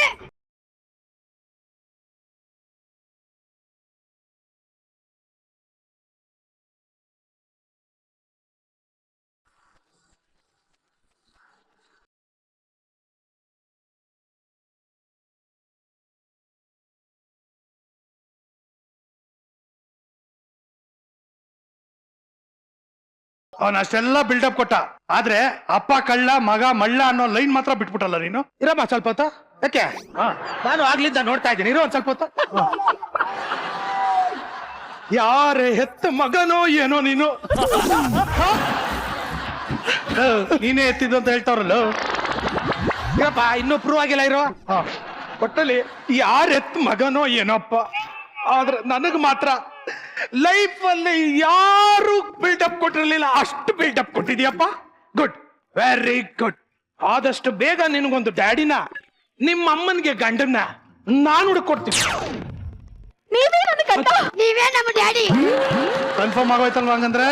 ಅವನ್ ಅಷ್ಟೆಲ್ಲ ಬಿಲ್ಡಪ್ ಕೊಟ್ಟ, ಆದ್ರೆ ಅಪ್ಪ ಕಳ್ಳ ಮಗ ಮಳ್ಳ ಅನ್ನೋ ಲೈನ್ ಮಾತ್ರ ಬಿಟ್ಬಿಟ್ಟಲ್ಲ ನೀನು. ಇರಮ್ಮ ಸ್ವಲ್ಪ ಹೊತ್ತು. ಯಾಕೆ? ನಾನು ಆಗ್ಲಿದ್ದ ನೋಡ್ತಾ ಇದ್ದೀನಿ, ಇರೋ ಒಂದ್ ಸ್ವಲ್ಪ ಹೊತ್ತು. ಯಾರೇ ಹೆತ್ತ ಮಗನೋ ಏನೋ ನೀನು. ನೀನೇ ಎತ್ತಿದ್ದು ಅಂತ ಹೇಳ್ತಾವ್ರಲ್ಲ. ಇರಪ್ಪ, ಇನ್ನೂ ಪ್ರೂವ್ ಆಗಿಲ್ಲ. ಇರೋ ಒಟ್ಟಲ್ಲಿ ಯಾರ ಎತ್ತ ಮಗನೋ ಏನೋಪ್ಪ, ಆದ್ರೆ ನನಗ್ ಮಾತ್ರ ಲೈಫ್ ಅಲ್ಲಿ ಯಾರು ಬಿಲ್ಡಪ್ ಕೊಟ್ಟಿರ್ಲಿಲ್ಲ, ಅಷ್ಟು ಬಿಲ್ಡಪ್ ಕೊಟ್ಟಿದ್ಯಪ್ಪ. Good, very good. ಆದಷ್ಟು ಬೇಗ ನಿನಗೊಂದು ಡ್ಯಾಡಿನ, ನಿಮ್ಮ ಅಮ್ಮನ್ಗೆ ಗಂಡನ್ನ ನಾನು ಹುಡುಕೊಡ್ತೀನಿ. ನೀವೇ ನಮ್ಮ ಡ್ಯಾಡಿ. ಕನ್ಫರ್ಮ್ ಆಗೋಯ್ತಲ್ವಾ? ಹಂಗಂದ್ರೆ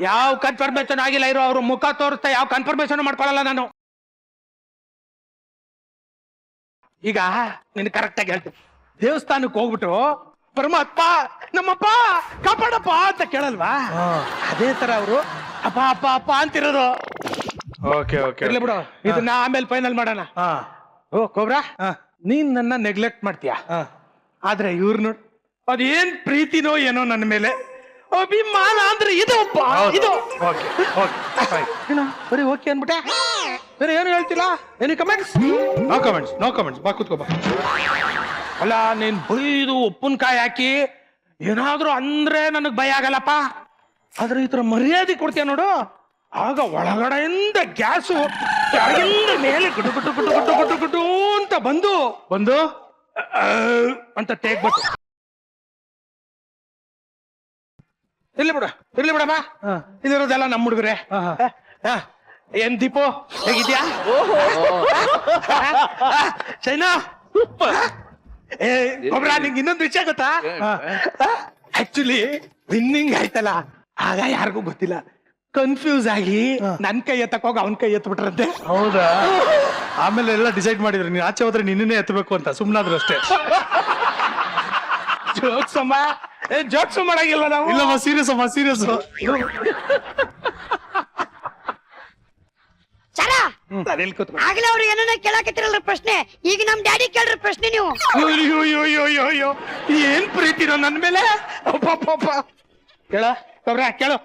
ಯಾವ ಕನ್ಫರ್ಮೇಶನ್ ಆಗಿಲ್ಲ. ಇರೋ ಅವ್ರ ಮುಖ ತೋರಿಸ್ತಾ ಯಾವ ಕನ್ಫರ್ಮೇಶನ್ ಮಾಡ್ಕೊಳಲ್ಲ ನಾನು. ಈಗ ನಿನ್ ಕರೆಕ್ಟ್ ಆಗಿ ಹೇಳ್ತೀನಿ. ದೇವಸ್ಥಾನಕ್ಕೆ ಹೋಗ್ಬಿಟ್ಟು ಪರಮಾತ್ಮ ನಮ್ಮಪ್ಪ ಕಾಪಾಡಪ್ಪ ಅಂತ ಕೇಳಲ್ವಾ? ಅದೇ ತರ ಅವರು ಅಪ್ಪ ಅಪ್ಪ ಅಪ್ಪ ಅಂತಿರೋದು. ಇರ್ಲಿ ಬಿಡು, ಇದನ್ನ ಆಮೇಲೆ ಫೈನಲ್ ಮಾಡೋಣ. ಓ ಕೋಬ್ರಾ, ನೀನ್ ನನ್ನ ನೆಗ್ಲೆಕ್ಟ್ ಮಾಡ್ತೀಯ, ಆದ್ರೆ ಇವ್ರು ನೋಡ್ ಅದೇನ್ ಪ್ರೀತಿನೋ ಏನೋ ನನ್ನ ಮೇಲೆ. ಅಭಿಮಾನ ಅಂದ್ರೆ ಇದು ಇದು. ಬರೀ ಓಕೆ ಅನ್ಬಿಟ್ಟೆ, ಬೇರೆ ಏನು ಹೇಳ್ತಿಲ್ಲ. Any comments? No comments, no comments. ಬಾ ಕೂತ್ಕೋ ಬಾ. ಅಲ್ಲ, ನೀನ್ ಬೈದು ಉಪ್ಪಿನಕಾಯಿ ಹಾಕಿ ಏನಾದ್ರೂ ಅಂದ್ರೆ ನನಗ್ ಭಯ ಆಗಲ್ಲಪ್ಪ. ಆದ್ರೆ ಈ ತರ ಮರ್ಯಾದೆ ಕೊಡ್ತೀಯ ನೋಡು, ಆಗ ಒಳಗಡೆಯಿಂದ ಗ್ಯಾಸು ಕೆಳಗಿಂದ ಮೇಲೆ ಗುಡು ಗುಡು ಗುಡು ಗುಡು ಗುಡು ಗುಡು ಅಂತ ಬಂದು ಅಂತ ತೇಗ್ಬಿಟ್ಟು. ಇರ್ಲಿ ಬಿಡಮ್ಮ, ಇಲ್ಲಿರೋದೆಲ್ಲ ನಮ್ಮ ಹುಡುಗರೆ. ಏನ್ ದೀಪು, ಹೇಗಿದ್ಯಾ? ಚೈನಾ, ಒಬ್ರ ನಿಂಗೆ ಇನ್ನೊಂದು ವಿಷಯ ಗೊತ್ತಾ? ಆಕ್ಚುಲಿ ವಿನ್ನಿಂಗ್ ಆಯ್ತಲ್ಲ, ಆಗ ಯಾರಿಗೂ ಗೊತ್ತಿಲ್ಲ, ಕನ್ಫ್ಯೂಸ್ ಆಗಿ ನನ್ ಕೈ ಎತ್ತಕೋಗ ಅವನ್ ಕೈ ಎತ್ಬಿಟ್ರಂತೆ. ಹೌದಾ? ಆಮೇಲೆ ಎಲ್ಲ ಡಿಸೈಡ್ ಮಾಡಿದ್ರು, ನೀನ್ ಆಚೆ ಹೋದ್ರೆ ನಿನ್ನೇ ಎತ್ತಬೇಕು ಅಂತ. ಸುಮ್ನಾದ್ರು ಅಷ್ಟೇ. ಜೋಕ್ಸ್ ಮಾಡಂಗಿಲ್ವ ನಾವು? ಇಲ್ಲಮ್ಮ, ಸೀರಿಯಸ್ ಅಮ್ಮ, ಸೀರಿಯಸ್. ಆಗ್ಲೇ ಅವ್ರು ಏನನ್ನ ಕೇಳಾಕತ್ತಿರಲ್ರ ಪ್ರಶ್ನೆ, ಈಗ ನಮ್ ಡ್ಯಾಡಿ ಕೇಳ್ರ ಪ್ರಶ್ನೆ ನೀವು. ಅಯ್ಯೋ, ಏನ್ ಪ್ರೀತಿನೋ ನನ್ ಮೇಲೆ. ಕೇಳ ಕೇಳು,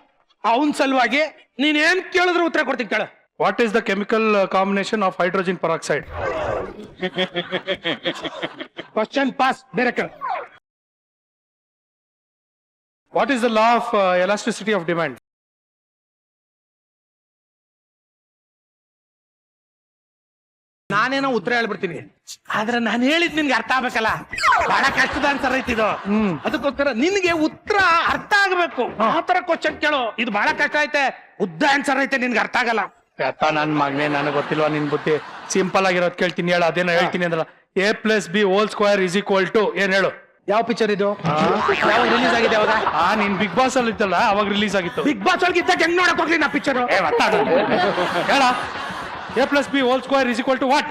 ಅವನ್ ಸಲುವಾಗಿ ನೀನ್ ಏನ್ ಕೇಳಿದ್ರು ಉತ್ತರ ಕೊಡ್ತೀನಿ. ಕೇಳ, what is the chemical combination of hydrogen peroxide? Question pass. ಬೇರೆ ಕೇಳ. What is the law of elasticity of demand? ನಾನೇನೋ ಉತ್ತರ ಹೇಳ್ಬಿಡ್ತೀನಿ, ಆದ್ರೆ ನಾನು ಹೇಳಿದ್ ನಿನ್ಗೆ ಅರ್ಥ ಆಗ್ಬೇಕಲ್ಲ. ಬಹಳ ಕಷ್ಟದ ಆನ್ಸರ್ ಐತಿದು. ಅದಕ್ಕೋಸ್ಕರ ನಿನ್ಗೆ ಉತ್ತರ ಅರ್ಥ ಆಗ್ಬೇಕು, ಆ ತರ ಕ್ವಶನ್ ಕೇಳು. ಇದು ಬಹಳ ಕಷ್ಟ ಐತೆ, ಉದ್ದ ಆನ್ಸರ್ ಐತೆ, ನಿನ್ಗೆ ಅರ್ಥ ಆಗಲ್ಲ. ನನ್ ಮಗನೇ, ನನಗೆ ಗೊತ್ತಿಲ್ವಾ ನಿನ್ ಬುದ್ಧಿ? ಸಿಂಪಲ್ ಆಗಿರೋದ್ ಕೇಳ್ತೀನಿ, ಹೇಳ. ಅದೇನೋ ಹೇಳ್ತೀನಿ ಅಂದ್ರಲ್ಲ, A+B² ಏನ್ ಹೇಳು? ಯಾವ ಪಿಕ್ಚರ್ ಇದು? ಯಾವ ರಿಲೀಸ್ ಆಗಿದೆ ಅವಾಗ? ನೀನ್ ಬಿಗ್ ಬಾಸ್ ಅಲ್ಲಿ ಇತ್ತಲ್ಲ, ಅವಾಗ ರಿಲೀಸ್ ಆಗಿತ್ತು. ಬಿಗ್ ಬಾಸ್ ಒಳಗೆ ಇದ್ದಾಗ ಹೆಂಗ್ ನೋಡಕ್ ಹೋಗ್ಲಿ ನಾ ಪಿಕ್ಚರ್? ಹೇಳ. A plus b whole square is equal to what?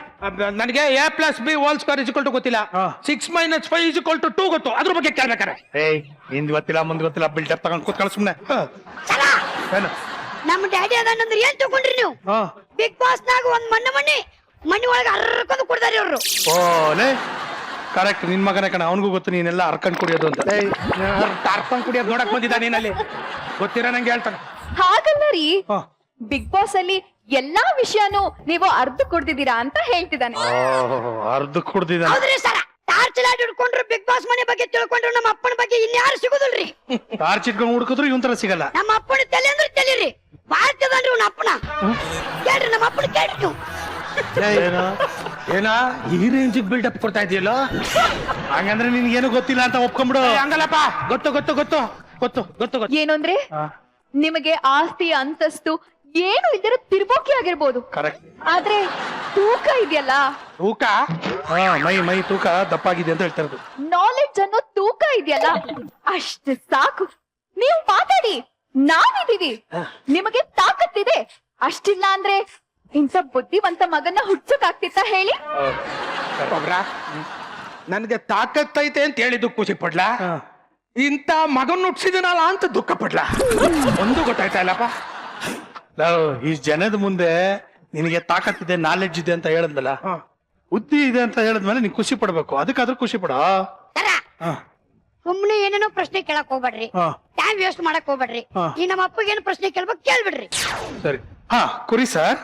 ನನಗೆ a plus b whole square is to ಗೊತ್ತಿಲ್ಲ. 6 - 5 = 2 ಗೊತ್ತು. ಅದ್ರ ಬಗ್ಗೆ ಕೇಳ್ಬೇಕಾರೆ. ಏಯ್ ಹಿಂದ್ ಗೊತ್ತಿಲ್ಲ ಮುಂದ್ ಗೊತ್ತಿಲ್ಲ ಬಿಲ್ಡಪ್ ತಗೊಂಡ್ ಕೂತ್ಕೊಳ್ಳ ಸುಮ್ನೆ. ಏನು ನಮ್ಮ ಡ್ಯಾಡಿ ಅದಾನಂದ್ರೆ ಏನ್ ತಗೊಂಡ್ರಿ ನೀವು? ಬಿಗ್ ಬಾಸ್ ನಾಗ ಒಂದ್ ಮಣ್ಣಿ ಒಳಗೆ ಹರ್ಕೊಂಡು ಕೊಡ್ತಾರಿ ಅವ್ರು. ಓಲೆ ಕರೆಕ್ಟ್, ನಿನ್ ಮಗನೇ ಕಣ, ಅವನಿಗೂ ಗೊತ್ತು ನೀನೆಲ್ಲ ಅರ್ಕೊಂಡ್ ಕುಡಿಯೋದು ಅಂತ. ಅರ್ಕೊಂಡ್ ಕುಡಿಯೋದು ನೋಡಕ್ ಬಂದಿದ್ದ ನೀನಲ್ಲಿ ಗೊತ್ತಿರೋ ನಂಗೆ ಹೇಳ್ತಾನೆ. ಹಾಗಲ್ಲ ರೀ, ಬಿಗ್ ಬಾಸ್ ಅಲ್ಲಿ ಎಲ್ಲಾ ವಿಷಯನೂ ನೀವು ಅರ್ಧ ಕೊಡ್ತಿದ್ದೀರಾ ಅಂತ ಹೇಳ್ತಿದ್ದಾನೆ. ಅರ್ಧ ಕುಡ್ದಿದ. ಹೌದ್ರಿ ಸರ, ಟಾರ್ಚ್ ಲೈಟ್ ಹಿಡ್ಕೊಂಡ್ರು ಬಿಗ್ ಬಾಸ್ ಮನೆ ಬಗ್ಗೆ ತಿಳ್ಕೊಂಡ್ರು ನಮ್ಮ ಅಪ್ಪನ ಬಗ್ಗೆ ಇನ್ಯಾರು ಸಿಗುದಿಲ್ರಿ. ಟಾರ್ಚ್ ಇಟ್ಕೊಂಡು ಹುಡುಕಿದ್ರು ಇವನ್ ತರ ಸಿಗಲ್ಲ. ನಮ್ಮ ಅಪ್ಪನ ತಲೆ ಅಂದ್ರೆ ತಲೀರಿ ಬಾಳ್ತದನ್ರಿ ಅವ್ನ ಅಪ್ಪನ. ಕೇಳ್ರಿ ನಮ್ಮ ಅಪ್ಪನ ಕೇಳ್ರಿ ನೀವು. ಏನ ಈ ರೇಂಜ್ ಬಿಲ್ಡಪ್ ಕೊಡ್ತಾ ಇದೆಯಲ್ಲ? ಹಂಗಂದ್ರೆ ನಿನ್ಗೇನು ಗೊತ್ತಿಲ್ಲ ಅಂತ ಒಪ್ಕೊಂಡ್ಬಿಡು. ಹಂಗಲ್ಲಪ್ಪ, ಗೊತ್ತು ಗೊತ್ತು ಗೊತ್ತು ಗೊತ್ತು ಗೊತ್ತು ಗೊತ್ತು. ಏನು ಅಂದ್ರೆ ನಿಮಗೆ ಆಸ್ತಿ ಅಂತಸ್ತು ಏನು ಇದರ ತಿರ್ಬೋಕಿ ಆಗಿರ್ಬೋದು, ಕರೆಕ್ಟ್. ಆದ್ರೆ ತೂಕ ಇದೆಯಲ್ಲ, ತೂಕ ಮೈ ತೂಕ ದಪ್ಪಾಗಿದೆ ಅಂತ ಹೇಳ್ತಾ ಇರೋದು. ನಾಲೆಡ್ಜ್ ಅನ್ನೋ ತೂಕ ಇದೆಯಲ್ಲ, ಅಷ್ಟು ಸಾಕು. ನೀವು ಮಾತಾಡಿ, ನಾವಿದೀವಿ. ನಿಮಗೆ ತಾಕತ್ತಿದೆ, ಅಷ್ಟಿಲ್ಲ ಅಂದ್ರೆ ಇಂಥ ಬುದ್ಧಿವಂತ ಮಗನ್ನ ಹುಡ್ಸಕ್ಕಾಗ್ತಿತ್ತ ಹೇಳಿ? ನನ್ಗೆ ತಾಕತ್ತೈತೆ ಅಂತ ಹೇಳಿದ್ದು ಖುಷಿ ಪಡ್ಲಾ, ಇಂತ ಮಗನ್ ಹುಟ್ಸಿದನಲ್ಲ ಅಂತ ದುಃಖ ಪಡ್ಲಾ? ಒಂದು ಗೊತ್ತಾಯ್ತಾ ಇಲ್ಲಪ್ಪ. ಈ ಜನದ ಮುಂದೆ ನಿನಗೆ ತಾಕತ್ತಿದೆ, ನಾಲೆಡ್ಜ್ ಇದೆ ಅಂತ ಹೇಳದ್ನಲ್ಲ, ಬುದ್ಧಿ ಇದೆ ಅಂತ ಹೇಳದ್ಮೇಲೆ ನೀನ್ ಖುಷಿ ಪಡ್ಬೇಕು. ಅದಕ್ಕಾದ್ರೂ ಖುಷಿ ಪಡ. ಸುಮ್ನೆ ಏನೇನೋ ಪ್ರಶ್ನೆ ಕೇಳಕ್ ಹೋಗ್ಬೇಡ್ರಿ, ಟೈಮ್ ವೇಸ್ಟ್ ಮಾಡಕ್ ಹೋಗ್ಬೇಡ್ರಿ. ಈ ನಮ್ಮ ಅಪ್ಪಗೆ ಏನು ಪ್ರಶ್ನೆ ಕೇಳ್ಬೇಕು ಕೇಳ್ಬಿಡ್ರಿ. ಸರಿ. ಕುರಿ ಸರ್,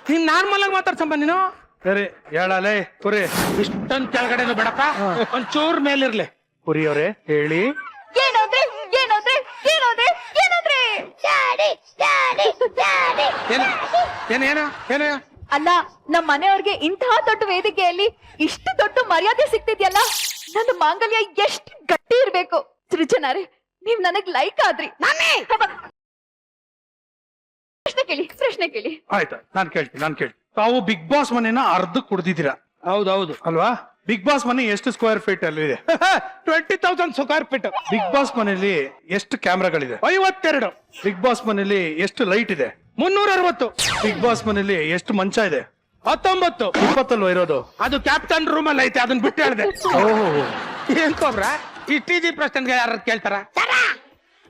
ನೀನ್ ನಾರ್ಮಲ್ ಆಗಿ ಮಾತಾಡ್ಸಂಬ ನೀನು. ಸರಿ ಹೇಳಲೇ ಕುರಿ. ಇಷ್ಟೊಂದ್ ಕೆಳಗಡೆನು ಬೇಡಪ್ಪ, ಒಂಚೂರ್ ಮೇಲಿರ್ಲಿ. ಕುರಿ ಅವ್ರೆ ಹೇಳಿ. ಏನಂದ್ರೆ ಏನಂದ್ರೆ ಏನಂದ್ರೆ ಏನಂದ್ರೆ ಡ್ಯಾಡಿ ಡ್ಯಾಡಿ ಡ್ಯಾಡಿ ಏನ ಅಲ್ಲ, ನಮ್ಮ ಮನೆಯವ್ರಿಗೆ ಇಂತಹ ದೊಡ್ಡ ವೇದಿಕೆಯಲ್ಲಿ ಇಷ್ಟು ದೊಡ್ಡ ಮರ್ಯಾದೆ ಸಿಗ್ತಿದ್ಯಲ್ಲ, ನನ್ನ ಮಾಂಗಲ್ಯ ಎಷ್ಟು ಗಟ್ಟಿ ಇರ್ಬೇಕು. ಸೃಜನಾರೆ, ನೀವ್ ನನಗ್ ಲೈಕ್ ಆದ್ರಿ. ಪ್ರಶ್ನೆ ಕೇಳಿ. ಆಯ್ತಾ, ನಾನ್ ಕೇಳ್ತೀನಿ. ತಾವು ಬಿಗ್ ಬಾಸ್ ಮನೆನ ಅರ್ಧ ಕುಡ್ದಿದ್ದೀರಾ? ಹೌದೌದು ಅಲ್ವಾ? ಬಿಗ್ ಬಾಸ್ ಮನೆ ಎಷ್ಟು ಸ್ಕ್ವೇರ್ ಫೀಟ್ ಅಲ್ಲಿ ಇದೆ? 20,000 ಸ್ಕ್ವೇರ್ ಫೀಟ್. ಬಿಗ್ ಬಾಸ್ ಮನೆಯಲ್ಲಿ ಎಷ್ಟು ಕ್ಯಾಮ್ರಾಗಳಿದೆ? 52. ಬಿಗ್ ಬಾಸ್ ಮನೆಯಲ್ಲಿ ಎಷ್ಟು ಲೈಟ್ ಇದೆ? 360. ಬಿಗ್ ಬಾಸ್ ಮನೆಯಲ್ಲಿ ಎಷ್ಟು ಮಂಚ ಇದೆ? 19. 20 ಇರೋದು? ಅದು ಕ್ಯಾಪ್ಟನ್ ರೂಮ್ ಅಲ್ಲಿ ಐತೆ, ಅದನ್ನ ಬಿಟ್ಟು ಹೇಳಿದೆ. ಏನ್ ಕೋಬ್ರ ಇಷ್ಟಿಜಿ ಪ್ರಶ್ನೆಗೆ ಯಾರು ಕೇಳ್ತಾರ? ಸರ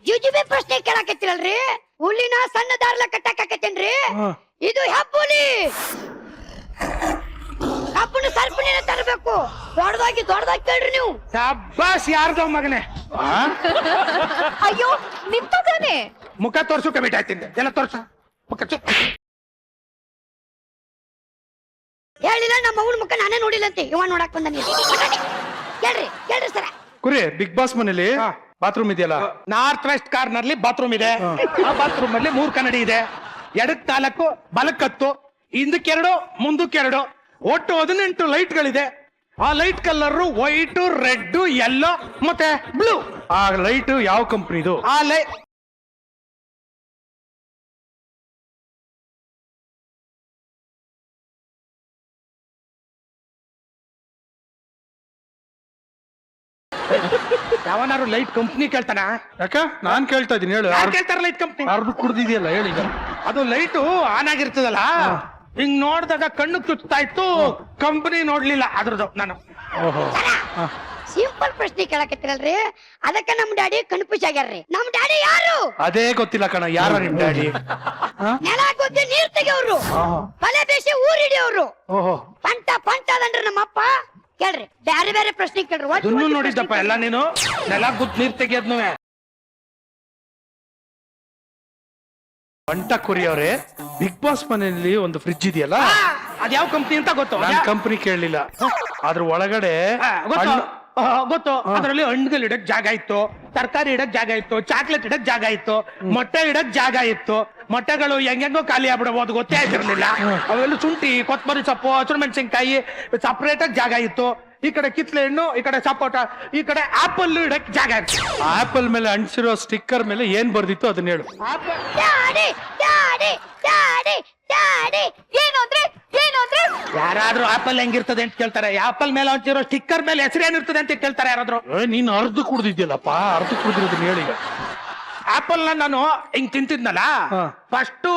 ಜುಜುಬಿ ಪ್ರಶ್ನೆ ಕೇಳಕತ್ತಿರಲ್ರಿ, ಹುಲ್ಲಿನ ಸಣ್ಣ ದಾರ್ಲ ಕಟ್ಟಕತ್ತೇನ್ರಿ. ಇದು ಹೆಬ್ಬುಲಿ, ಕಬ್ಬನ ಸರ್ಪಣಿನ ತರಬೇಕು. ದೊಡ್ಡದಾಗಿ ಕೇಳ್ರಿ ನೀವು. ಶಬ್ಬಾಸ್, ಯಾರ್ದೋ ಮಗನೇ. ಅಯ್ಯೋ, ನಿಮ್ ಮಗನೇ. ಮುಖ ತೋರ್ಸು ಕಮಿಟ್ ಆಯ್ತಿದ್ದೆ, ಎಲ್ಲ ತೋರ್ಸ ಮುಖ. ಹೇಳಿಲ್ಲ ನಮ್ಮ ಅವನ ಮುಖ ನಾನೇ ನೋಡಿಲ್ಲಂತೆ, ಇವ ನೋಡಕ್ ಬಂದ. ಕೇಳ್ರಿ ಸರ. ಕುರಿ, ಬಿಗ್ ಬಾಸ್ ಮನೇಲಿ ಬಾತ್ರೂಮ್ ಇದೆಯಲ್ಲ? ನಾರ್ತ್ ವೆಸ್ಟ್ ಕಾರ್ನರ್ ಬಾತ್ರೂಮ್ ಇದೆ. ಆ ಬಾತ್ರೂಮ್ ಅಲ್ಲಿ 3 ಕನ್ನಡಿ ಇದೆ. ಎಡಕ್ 4, ಬಲಕ್ 10, ಹಿಂದಕ್ಕೆರಡು, ಮುಂದಕ್ಕೆರಡು, ಒಟ್ಟು 18 ಲೈಟ್ಗಳಿದೆ. ಆ light colour white, red, yellow ಮತ್ತೆ ಬ್ಲೂ. ಆ ಲೈಟ್ ಯಾವ ಕಂಪ್ನಿದು? ಆ ಲೈಟ್ ಯಾವನಾರು ಲೈಟ್ ಕಂಪ್ನಿ ಕೇಳ್ತಾನ? ಯಾಕ ನಾನ್ ಕೇಳ್ತಾ ಇದೀನಿ, ಹೇಳು. ಯಾರು ಕೇಳ್ತಾರ ಲೈಟ್ ಕಂಪ್ನಿ? ಅರ್ಧ ಕುಡ್ದಿದೆಯಲ್ಲ, ಹೇಳಿ. ಅದು ಲೈಟು ಆನ್ ಆಗಿರ್ತದಲ್ಲ, ಹಿಂಗ್ ನೋಡ್ದಾಗ ಕಣ್ಣು ಚುಚ್ತಾ ಇತ್ತು, ಕಂಪನಿ ನೋಡ್ಲಿಲ್ಲ ಅದ್ರದ್ದು. ನಾನು ಸಿಂಪಲ್ ಪ್ರಶ್ನೆ ಕೇಳಕತ್ತಿರಲ್ರಿ, ಅದಕ್ಕೆ ನಮ್ ಡ್ಯಾಡಿ ಕನ್ಫ್ಯೂಸ್ ಆಗ್ಯಾರ್ರಿ. ನಮ್ ಡ್ಯಾಡಿ ಯಾರು? ಅದೇ ಗೊತ್ತಿಲ್ಲ ಕಣ. ಯಾರ ನಿಮ್ ಡ್ಯಾಡಿ? ನೆಲ ಗೊತ್ತಿ ನೀರ್ ತೆಗಿಯವ್ರು, ಬಲೆ ಬೇಸಿ ಊರ್ ಹಿಡಿಯವ್ರು. ಪಂಟ ಅದನ್ರಿ ನಮ್ಮಪ್ಪ. ಕೇಳ್ರಿ, ಬೇರೆ ಬೇರೆ ಪ್ರಶ್ನೆ ಕೇಳ್ರಿ. ಅದನ್ನು ನೋಡಿದ್ದಪ್ಪ ಎಲ್ಲ ನೀನು. ನೆಲ ಗುದ್ ನೀರ್ ತೆಗಿಯೋದ್ನು. ಬಂಟ ಕುರಿ ಅವ್ರೆ, ಬಿಗ್ ಬಾಸ್ ಮನೆಯಲ್ಲಿ ಒಂದು ಫ್ರಿಡ್ಜ್ ಇದೆಯಲ್ಲ, ಅದ್ಯಾವ ಕಂಪ್ನಿ ಅಂತ ಗೊತ್ತು? ನಾನ್ ಕಂಪನಿ ಕೇಳಲಿಲ್ಲ. ಅದ್ರ ಒಳಗಡೆ ಗೊತ್ತು. ಅದರಲ್ಲಿ ಹಣ್ಣುಗಳು ಇಡಕ್ ಜಾಗ ಇತ್ತು, ತರಕಾರಿ ಇಡಕ್ ಜಾಗ ಇತ್ತು, ಚಾಕ್ಲೇಟ್ ಇಡಕ್ ಜಾಗ ಇತ್ತು, ಮೊಟ್ಟೆ ಇಡಕ್ ಜಾಗ ಇತ್ತು. ಮೊಟ್ಟೆಗಳು ಹೆಂಗೆಂಗೋ ಖಾಲಿ ಆಗ್ಬಿಡಬಹುದು, ಗೊತ್ತೇ ಆಗಿರ್ಲಿಲ್ಲ. ಅವೆಲ್ಲ ಶುಂಠಿ, ಕೊತ್ತಂಬರಿ ಸೊಪ್ಪು, ಹಸಿರು ಮೆಣಸಿನ್ಕಾಯಿ ಸಪರೇಟ್ ಆಗಿ ಜಾಗ ಇತ್ತು. ಈ ಕಡೆ ಕಿತ್ಲೆ ಹಣ್ಣು, ಈ ಕಡೆ ಸಪೋಟ, ಈ ಕಡೆ ಆಪಲ್ ಇಡಕ್ ಜಾಗ ಇತ್ತು. ಆಪಲ್ ಮೇಲೆ ಅಂಟಿಸಿರೋ ಸ್ಟಿಕ್ಕರ್ ಮೇಲೆ ಏನ್ ಬರ್ದಿತ್ತು ಅದನ್ನ ಹೇಳು. ಯಾರಾದ್ರೂ ಆಪಲ್ ಹೆಂಗಿರ್ತದೆ ಅಂತ ಕೇಳ್ತಾರೆ. ಆಪಲ್ ಮೇಲೆ ಅಂಟಿರೋ ಸ್ಟಿಕ್ಕರ್ ಮೇಲೆ ಹೆಸರು ಏನಿರ್ತದೆ ಅಂತ ಕೇಳ್ತಾರೆ ಯಾರಾದ್ರೂ. ನೀನ್ ಅರ್ಧ ಕುಡ್ದಿದ್ಯಲ್ಲಪ್ಪ, ಅರ್ಧ ಕುಡ್ದಿರೋದನ್ನ ಹೇಳಿ. ಆಪಲ್ ನಾನು ಹಿಂಗ್ ತಿಂತಿದ್ನಲ್ಲ ಫಸ್ಟ್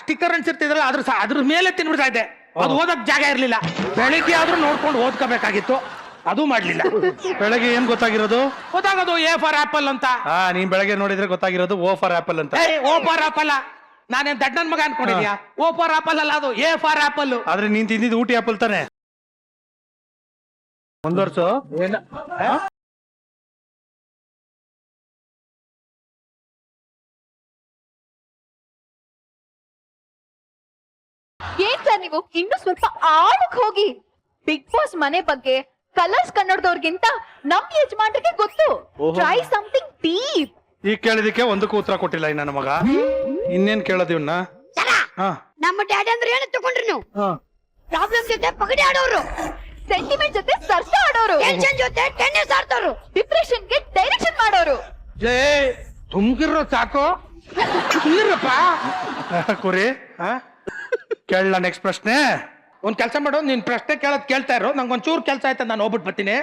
ಸ್ಟಿಕ್ಕರ್ ಅನ್ಸಿರ್ತಿದ್ರಲ್ಲ ಅದ್ರ ಮೇಲೆ ತಿನ್ಬಿಡ್ತಾ ಇದ್ದೆ. ಅದು ಓದಕ್ ಜಾಗ ಇರ್ಲಿಲ್ಲ. ಬೆಳಿಗ್ಗೆ ಆದ್ರೂ ನೋಡ್ಕೊಂಡು ಓದ್ಕೋಬೇಕಾಗಿತ್ತು, ಅದು ಮಾಡ್ಲಿಲ್ಲ. ಬೆಳಗ್ಗೆ ಏನ್ ಗೊತ್ತಾಗಿರೋದು? ಗೊತ್ತಾಗೋದು ಎ ಫಾರ್ ಆಪಲ್ ಅಂತ. ನೀನ್ ಬೆಳಗ್ಗೆ ನೋಡಿದ್ರೆ ಗೊತ್ತಾಗಿರೋದು ಓ ಫಾರ್ ಆಪಲ್ ಅಂತ. ಓ ಫಾರ್ ಆಪಲ್ ನಾನೇನ್ ದಡ್ಡನ್ ಮಗ ಅನ್ಕೊಂಡಿದ್ಯಾ? ಓ ಫಾರ್ ಆಪಲ್ ಅಲ್ಲ, ಅದು ಎ ಫಾರ್ ಆಪಲ್. ಆದ್ರೆ ನೀನ್ ತಿಂದಿದ್ದು ಊಟಿ ಆಪಲ್ ತಾನೆ. ಮುಂದುವರ್ಸು. ಏನ್ ಸರ್ ನೀವು ಇನ್ನು ಸ್ವಲ್ಪ ಆಳಕ್ ಹೋಗಿ. ಬಿಗ್ ಬಾಸ್ ಮನೆ ಬಗ್ಗೆ ಕಲರ್ಸ್ ಕನ್ನಡದವ್ರಿಗಿಂತ ನಮ್ ಯಜಮಾನ್ರಿಗೆ ಗೊತ್ತು. Try something deep. ಈಗ ಕೇಳಿದಕ್ಕೆ ಒಂದಕ್ಕೂ ಉತ್ತರ ಕೊಟ್ಟಿಲ್ಲ ಈ ನನ್ನ ಮಗ. ಇನ್ನೇನ್ ಕೇಳೋದು ಇವನ್ನ? ನಮ್ಮ ಡ್ಯಾಡಿ ಅಂದ್ರೆ ಏನು ತಗೊಂಡ್ರಿ ನೀವು? ಪ್ರಾಬ್ಲಮ್ ಜೊತೆ ಪಗಡಿ ಆಡೋರು, ಸೆಂಟಿಮೆಂಟ್ ಜೊತೆ ಸರ್ಸ ಆಡೋರು, ಟೆನ್ಷನ್ ಜೊತೆ ಟೆನ್ನಿಸ್ ಆಡ್ತಾರು, ಡಿಪ್ರೆಷನ್ಗೆ ಡೈರೆಕ್ಷನ್ ಮಾಡೋರು. ತುಂಬಿರೋ ಸಾಕು, ಸುಮ್ಮನಿರಪ್ಪ. ಕುರಿ ಕೇಳಲ್ಲ. ನೆಕ್ಸ್ಟ್ ಪ್ರಶ್ನೆ. ಒಂದ್ ಕೆಲಸ ಮಾಡು, ನೀನ್ ಪ್ರಶ್ನೆ ಕೇಳೋದ್ ಕೇಳ್ತಾ ಇರೋ. ನಂಗೆ ಒಂಚೂರು ಕೆಲಸ ಆಯ್ತಾ, ನಾನು ಹೋಗ್ಬಿಟ್ಟು ಬರ್ತೀನಿ.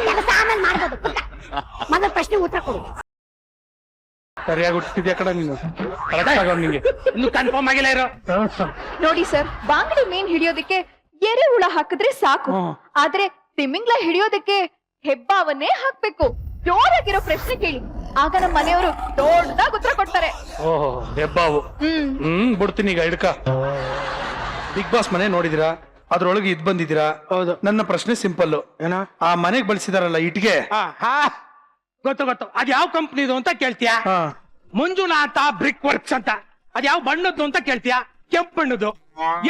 ಕೆಲಸ ಆಮೇಲೆ ಮಾಡ್ಬೋದು, ಮೊದಲ ಪ್ರಶ್ನೆ ಉತ್ತರ ಕೊಡು. ಸರಿಯಾಗಿ ಹುಟ್ಟಿದ್ಯಾ ಕಡ ನೀನು. ನಿಂಗೆ ಇನ್ನು ಕನ್ಫರ್ಮ್ ಆಗಿಲ್ಲ ಇರೋ. ನೋಡಿ ಸರ್, ಬಾಂಗಡಿ ಮೀನ್ ಹಿಡಿಯೋದಕ್ಕೆ ಎರೆಹುಳ ಹಾಕಿದ್ರೆ ಸಾಕು, ಆದ್ರೆ ತಿಮಿಂಗ್ಲ ಹಿಡಿಯೋದಕ್ಕೆ ಹೆಬ್ಬಾವನ್ನೇ ಹಾಕ್ಬೇಕು. ಜೋರಾಗಿರೋ ಪ್ರಶ್ನೆ ಕೇಳಿ, ಆಗ ನಮ್ಮ ಮನೆಯವರು ದೊಡ್ಡದಾಗಿ ಉತ್ತರ ಕೊಡ್ತಾರೆ. ಓಹೋ, ಹೆಬ್ಬಾವು. ಬಿಡ್ತೀನಿ ಈಗ ಹಿಡ್ಕ. ಬಿಗ್ ಬಾಸ್ ಮನೆ ನೋಡಿದಿರಾ, ಅದ್ರೊಳಗೆ ಇದ್ ಬಂದಿದ್ದೀರಾ. ಹೌದು. ನನ್ನ ಪ್ರಶ್ನೆ ಸಿಂಪಲ್. ಏನೋ ಆ ಮನೆಗ್ ಬಳಸಿದಾರಲ್ಲ ಇಟ್ಗೆ, ಗೊತ್ತು ಗೊತ್ತು. ಅದ್ ಯಾವ ಕಂಪ್ನಿದು ಅಂತ ಕೇಳ್ತೀಯಾ? ಮಂಜುನಾಥ ಬ್ರಿಕ್ ವರ್ಕ್ಸ್ ಅಂತ. ಅದ್ ಯಾವ ಬಣ್ಣದ್ದು ಅಂತ ಕೇಳ್ತೀಯಾ? ಕೆಂಪು ಬಣ್ಣದ್ದು.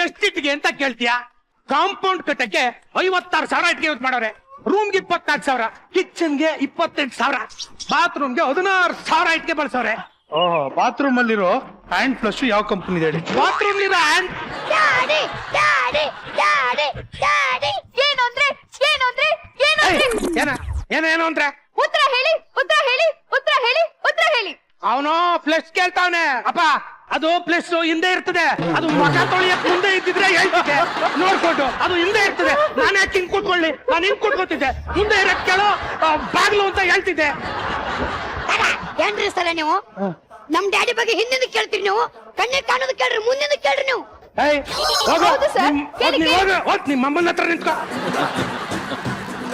ಎಷ್ಟಿಟ್ಟಿಗೆ ಅಂತ ಕೇಳ್ತೀಯಾ? ಕಾಂಪೌಂಡ್ ಕಟ್ಟಕ್ಕೆ 56,000 ಇಟ್ಟಿಗೆ ಯೂಸ್ ಮಾಡೋರೆ. ರೂಮ್ಗೆ 24,000, ಕಿಚನ್ಗೆ 28,000, ಬಾತ್ರೂಮ್ಗೆ 16,000 ಇಟ್ಟಿಗೆ ಬಳಸೋರೆ. ಓಹೋ, ಬಾತ್ರೂಮ್ ಅಲ್ಲಿರೋ ಹ್ಯಾಂಡ್ ಫ್ಲಶ್ ಯಾವ ಕಂಪನಿ ಹೇಳಿ? Bathroom hand daddy daddy daddy daddy ಏನು ಅಂದ್ರೆ ಏನು ಅಂದ್ರೆ ಏನು ಅಂದ್ರೆ ಏನೇನು ಅಂದ್ರೆ ಉತ್ತರ ಹೇಳಿ, ಉತ್ತರ ಹೇಳಿ, ಉತ್ತರ ಹೇಳಿ, ಉತ್ತರ ಹೇಳಿ. ಅವನು ಫ್ಲೆಶ್ ಕೇಳ್ತಾವನೆ. ಅಪ್ಪ, ಅದು ಪ್ಲಸ್ ಹಿಂದೆ ಇರ್ತದೆ. ಅದು ಮಗ ತೊಳಿಯಕ್ ಮುಂದೆ ಇದ್ದಿದ್ರೆ ಹೇಳ್ತಿದ್ದೆ ನೋಡ್ಕೊಂಡು. ಅದು ಹಿಂದೆ ಇರ್ತದೆ. ನಾನು ಯಾಕೆ ಹಿಂಗ್ ಕೂತ್ಕೊಳ್ಳಿ? ನಾನು ಹಿಂಗ್ ಕೂತ್ಕೊತಿದ್ದೆ. ಮುಂದೆ ಇರಕ್ ಕೇಳೋ ಬಾಗ್ಲು ಅಂತ ಹೇಳ್ತಿದ್ದೆ. ಏನ್ರಿ ಸಲ ನೀವು ನಮ್ ಡ್ಯಾಡಿ ಬಗ್ಗೆ ಹಿಂದಿಂದ ಕೇಳ್ತೀರಿ ನೀವು? ಕಣ್ಣಿಗೆ ಕಾಣೋದು ಕೇಳ್ರಿ, ಮುಂದಿಂದ ಕೇಳ್ರಿ ನೀವು. ಹೌದು ಸರ್, ಕೇಳಿ, ಕೇಳಿ. ನಿಮ್ಮ ಅಮ್ಮನ ಹತ್ರ ನಿಂತ್ಕೊ.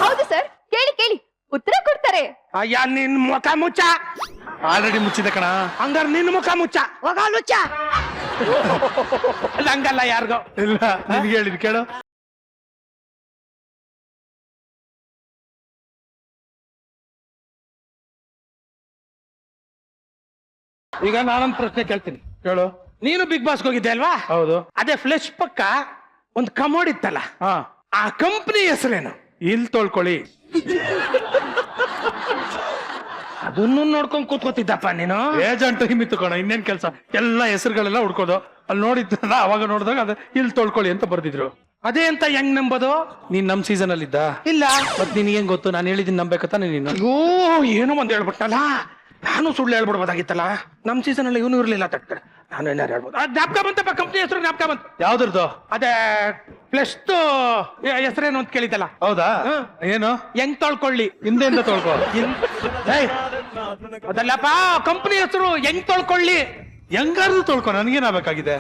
ಹೌದು ಸರ್, ಕೇಳಿ ಕೇಳಿ, ಉತ್ತರ ಕೊಡ್ತಾರೆ. ಅಯ್ಯ, ನಿನ್ ಮುಖ ಮುಚ್ಚ. ಆಲ್ರೆಡಿ ಮುಚ್ಚಿದೆ ಕಣ. ಹಂಗಾರ ನಿನ್ ಮುಖ ಮುಚ್ಚ. ಹೋಗ ಲುಚ್ಚ. ಹಂಗಲ್ಲ ಯಾರಿಗೋ. ಇಲ್ಲ, ನಿನ್ಗೆ ಹೇಳಿದ್ ಕೇಳು. ಈಗ ನಾನೊಂದು ಪ್ರಶ್ನೆ ಕೇಳ್ತೀನಿ, ಕೇಳು. ನೀನು ಬಿಗ್ ಬಾಸ್ಗೆ ಹೋಗಿದ್ದೆ ಅಲ್ವಾ? ಹೌದು. ಅದೇ ಫ್ಲೆಶ್ ಪಕ್ಕ ಒಂದು ಕಮೋಡ್ ಇತ್ತಲ್ಲ, ಆ ಕಂಪನಿ ಹೆಸರೇನು? ಇಲ್ಲಿ ತೊಳ್ಕೊಳ್ಳಿ. ಅದನ್ನು ನೋಡ್ಕೊಂಡ್ ಕೂತ್ಕೋತಿದ್ದಪ್ಪ ನೀನು. ಏಜೆಂಟ್ ಹಿಮಿತ್ತು ಕಣ, ಇನ್ನೇನ್ ಕೆಲಸ. ಎಲ್ಲ ಹೆಸರುಗಳೆಲ್ಲ ಹುಡ್ಕೋದು. ಅಲ್ಲಿ ನೋಡಿದ್ರಲ್ಲ, ಅವಾಗ ನೋಡಿದಾಗ ಅದ ಇಲ್ಲಿ ತೊಳ್ಕೊಳ್ಳಿ ಅಂತ ಬರ್ದಿದ್ರು. ಅದೇ ಅಂತ ಹೆಂಗ್ ನಂಬೋದು? ನೀನ್ ನಮ್ ಸೀಸನ್ ಅಲ್ಲಿ ಇದ್ದ? ಇಲ್ಲ. ಮತ್ ನಿನ್ಗೇನ್ ಗೊತ್ತು? ನಾನು ಹೇಳಿದ್ದೀನಿ ನಂಬೇಕತ್ತಾನೆ ನೀನು. ಅಯ್ಯೋ, ಏನೋ ಒಂದ್ ಹೇಳ್ಬಿಟ್ಟಲ್ಲ. ನಾನು ಸುಳ್ಳು ಹೇಳ್ಬಿಡ್ಬೋದಾಗಿತ್ತಲ್ಲ. ನಮ್ ಸೀಸನ್ ಅಲ್ಲಿ ಇವನು ಇರ್ಲಿಲ್ಲ. ತಟ್ಕಡೆ ನಾನು ಏನಾರು ಹೇಳ್ಬೋದು. ಜ್ಞಾಪಕ ಬಂತಪ್ಪ, ಕಂಪ್ನಿ ಹೆಸರು ಜ್ಞಾಪಕ ಬಂತು. ಯಾವ್ದ್ರದ್ದು? ಅದೇ ಫ್ಲೆಶ್ ಹೆಸರೇನು ಅಂತ ಕೇಳಿದ್ದಲ್ಲ. ಹೌದಾ? ಏನು? ಹೆಂಗ್ ತೊಳ್ಕೊಳ್ಳಿ? ಹಿಂದೆಯಿಂದ ತೊಳ್ಕೊ. ಅದಲ್ಲಪ್ಪ, ಕಂಪ್ನಿ ಹೆಸರು ಹೆಂಗ್ ತೊಳ್ಕೊಳ್ಳಿ. ಹೆಂಗಾರು ತೊಳ್ಕೊ, ನನ್ಗೇನಾಗಬೇಕಾಗಿದೆ?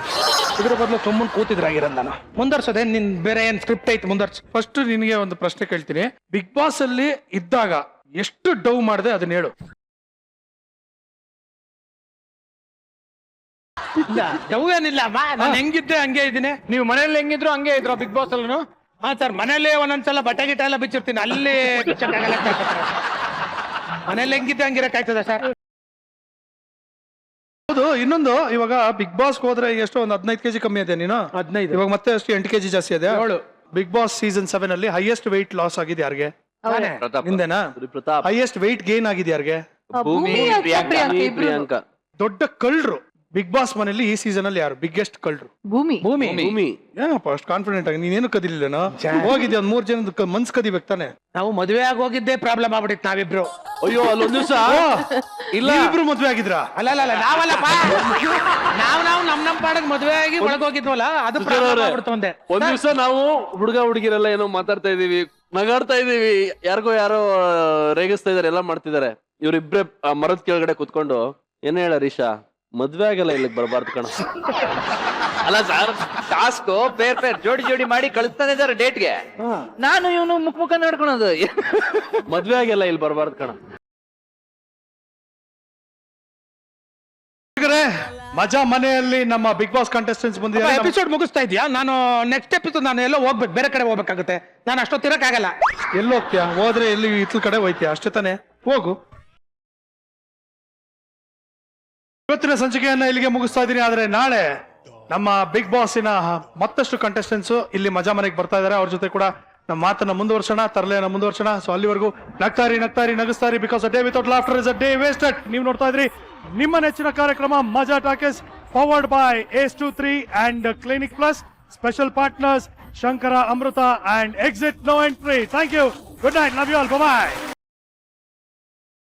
ಇದ್ರ ಬದಲು ಸುಮ್ಮನೆ ಕೂತಿದ್ರಾಗಿರೋದು. ನಾನು ಮುಂದರ್ಸೋದೆ. ನಿನ್ ಬೇರೆ ಏನ್ ಸ್ಕ್ರಿಪ್ಟ್ ಐತಿ? ಮುಂದರ್ಸ್. ಫಸ್ಟ್ ನಿನಗೆ ಒಂದು ಪ್ರಶ್ನೆ ಕೇಳ್ತೀನಿ. ಬಿಗ್ ಬಾಸ್ ಅಲ್ಲಿ ಇದ್ದಾಗ ಎಷ್ಟು ಡವ್ ಮಾಡಿದೆ ಅದನ್ನ ಹೇಳು. ಏನಿಲ್ಲ ಅಮ್ಮ, ನಾನು ಹೆಂಗಿದ್ದೆ ಹಂಗೆ ಇದ್ದೀನಿ. ನೀವು ಮನೆಯಲ್ಲಿ ಹೆಂಗಿದ್ರು ಹಂಗೆ ಇದ್ರು ಬಿಗ್ ಬಾಸ್ ಅಲ್ಲೂ? ಹಾ ಸರ್, ಮನೇಲಿ ಒಂದೊಂದ್ಸಲ ಬಟ್ಟೆ ಗಿಟ್ಟ ಎಲ್ಲ ಬಿಚ್ಚಿರ್ತೀನಿ. ಅಲ್ಲಿ ಮನೇಲಿ ಹೆಂಗಿದ್ದೆ ಹಂಗಿರಕ್ಕಾಯ್ತದ ಸರ್? ಹೌದು. ಇನ್ನೊಂದು, ಇವಾಗ ಬಿಗ್ ಬಾಸ್ ಹೋದ್ರೆ ಎಷ್ಟೋ ಒಂದು 15 kg ಕಮ್ಮಿ ಇದೆ ನೀನು. 15. ಇವಾಗ ಮತ್ತೆ ಅಷ್ಟು 8 kg ಜಾಸ್ತಿ ಇದೆ. ಬಿಗ್ ಬಾಸ್ ಸೀಸನ್ 7 ಅಲ್ಲಿ ಹೈಯೆಸ್ಟ್ ವೆಯ್ಟ್ ಲಾಸ್ ಆಗಿದೆ ಯಾರಿಗೆ? ನಿಂದೇನಾ? ಪ್ರತಾಪ್. ಹೈಯೆಸ್ಟ್ ವೆಯ್ಟ್ ಗೇನ್ ಆಗಿದೆ ಯಾರಿಗೆ? ಭೂಮಿ, ಪ್ರಿಯಾಂಕಾ. ದೊಡ್ಡ ಕಳ್ರು ಬಿಗ್ ಬಾಸ್ ಮನೆಯಲ್ಲಿ ಈ ಸೀಸನ್ ಅಲ್ಲಿ ಯಾರು ಬಿಗ್ಗೆಸ್ಟ್ ಕಳ್ರು? ಭೂಮಿ. ಭೂಮಿ. ಏನಪ್ಪ ಅಷ್ಟು ಕಾನ್ಫಿಡೆಂಟ್ ಆಗಿ ನೀನೇನು ಕದಿಲಿಲ್ಲನೋ? ಹೋಗಿದ್ದೆ ಒಂದ್ 3 ಜನದ ಮನ್ಸ್ ಕದಿಬೇಕು ತಾನೆ. ನಾವು ಮದುವೆ ಆಗಿ ಹೋಗಿದ್ದೆ ಪ್ರಾಬ್ಲಮ್ ಆಗ್ಬಿಟ್ಟಿತ್ತು ನಾವಿಬ್ರು. ಅಯ್ಯೋ, ಅಲ್ಲೊಂದ್ ದಿವಸ ಇಲ್ಲ, ಇಬ್ರು ಮದ್ವೆ ಆಗಿದ್ರಾ? ಅಲ್ಲ, ನಾವಲ್ಲಪ್ಪ. ನಾವು ನಮ್ ಪಾಡಕ್ ಮದುವೆ ಆಗಿ ಒಳಗೋಗಿದ್ವಲ್ಲ, ಅದು ಪ್ರಾಬ್ಲಮ್ ಆಗ್ಬಿಡ್ತು. ಒಂದ್ ದಿವಸ ನಾವು ಹುಡುಗ ಹುಡುಗಿರೆಲ್ಲ ಏನೋ ಮಾತಾಡ್ತಾ ಇದೀವಿ, ನಗಾಡ್ತಾ ಇದೀವಿ, ಯಾರೋ ರೇಗಿಸ್ತಾ ಇದಾರೆ, ಎಲ್ಲ ಮಾಡ್ತಿದಾರೆ. ಇವ್ರಿಬ್ರೆ ಮರದ ಕೆಳಗಡೆ ಕುತ್ಕೊಂಡು ಏನ್ ಹೇಳ ರೀಶಾ, ಮದ್ವೆ ಆಗಲ್ಲ ಇಲ್ಲಿಗೆ ಬರಬಾರ್ದು ಕಣ. ಅಲ್ಲ ಸರ್, ಟಾಸ್ಕ್ ಪೇರ್ ಜೋಡಿ ಮಾಡಿ ಕಳಿಸ್ತಾನೆ ಇದಾರೆ ಡೇಟ್ಗೆ. ನಾನು ಇವನು ಮುಖ ನೋಡ್ಕೊಳೋದು. ಮದ್ವೆ ಆಗಲ್ಲ ಇಲ್ಲಿ ಬರಬಾರ್ದು ಕಣ. ಮಜಾ ಮನೆಯಲ್ಲಿ ನಮ್ಮ ಬಿಗ್ ಬಾಸ್ ಕಂಟೆಸ್ಟೆಂಟ್ಸ್ ಬಂದಿದ್ದಾರೆ. ಎಪಿಸೋಡ್ ಮುಗಿಸ್ತಾ ಇದೆಯಾ? ನಾನು ನೆಕ್ಸ್ಟ್ ಎಪಿಸೋಡ್ ನಾನು ಎಲ್ಲೋ ಹೋಗ್ಬೇಕು, ಬೇರೆ ಕಡೆ ಹೋಗ್ಬೇಕಾಗುತ್ತೆ. ನಾನು ಅಷ್ಟೊತ್ತಿರಕ್ಕಾಗಲ್ಲ. ಎಲ್ಲಿ ಹೋಗ್ತೀಯಾ? ಹೋದ್ರೆ ಎಲ್ಲಿ ಇತ್ಲ ಕಡೆ ಹೋಯ್ತೀಯ ಅಷ್ಟೇ ತಾನೆ, ಹೋಗು. ಇವತ್ತಿನ ಸಂಚಿಕೆಯನ್ನ ಇಲ್ಲಿಗೆ ಮುಗಿಸ್ತಾ ಇದೀನಿ. ಆದ್ರೆ ನಾಳೆ ನಮ್ಮ ಬಿಗ್ ಬಾಸಿನ ಮತ್ತಷ್ಟು ಕಂಟೆಸ್ಟೆಂಟ್ಸ್ ಇಲ್ಲಿ ಮಜಾ ಮನೆಗೆ ಬರ್ತಾ ಇದಾರೆ. ಅವ್ರ ಜೊತೆ ಕೂಡ ನಮ್ಮ ಮಾತನ್ನ ಮುಂದುವರ್ಸೋಣ, ತರಲೆಯನ್ನ ಮುಂದುವರ್ಸೋಣ. ಸೊ ಅಲ್ಲಿವರೆಗೂ ನಗ್ತಾರಿ ನಗಿಸ್ತಾರಿ, because a day without laughter is a day wasted. ನೀವು ನೋಡ್ತಾ ಇದ್ರಿ ನಿಮ್ಮ ನೆಚ್ಚಿನ ಕಾರ್ಯಕ್ರಮ ಮಜಾ Talkies, powered by Ace23 and Clinic Plus. Special partners Shankara Amruta and Exit No Entry. Thank you. Good night. Love you all. Bye bye.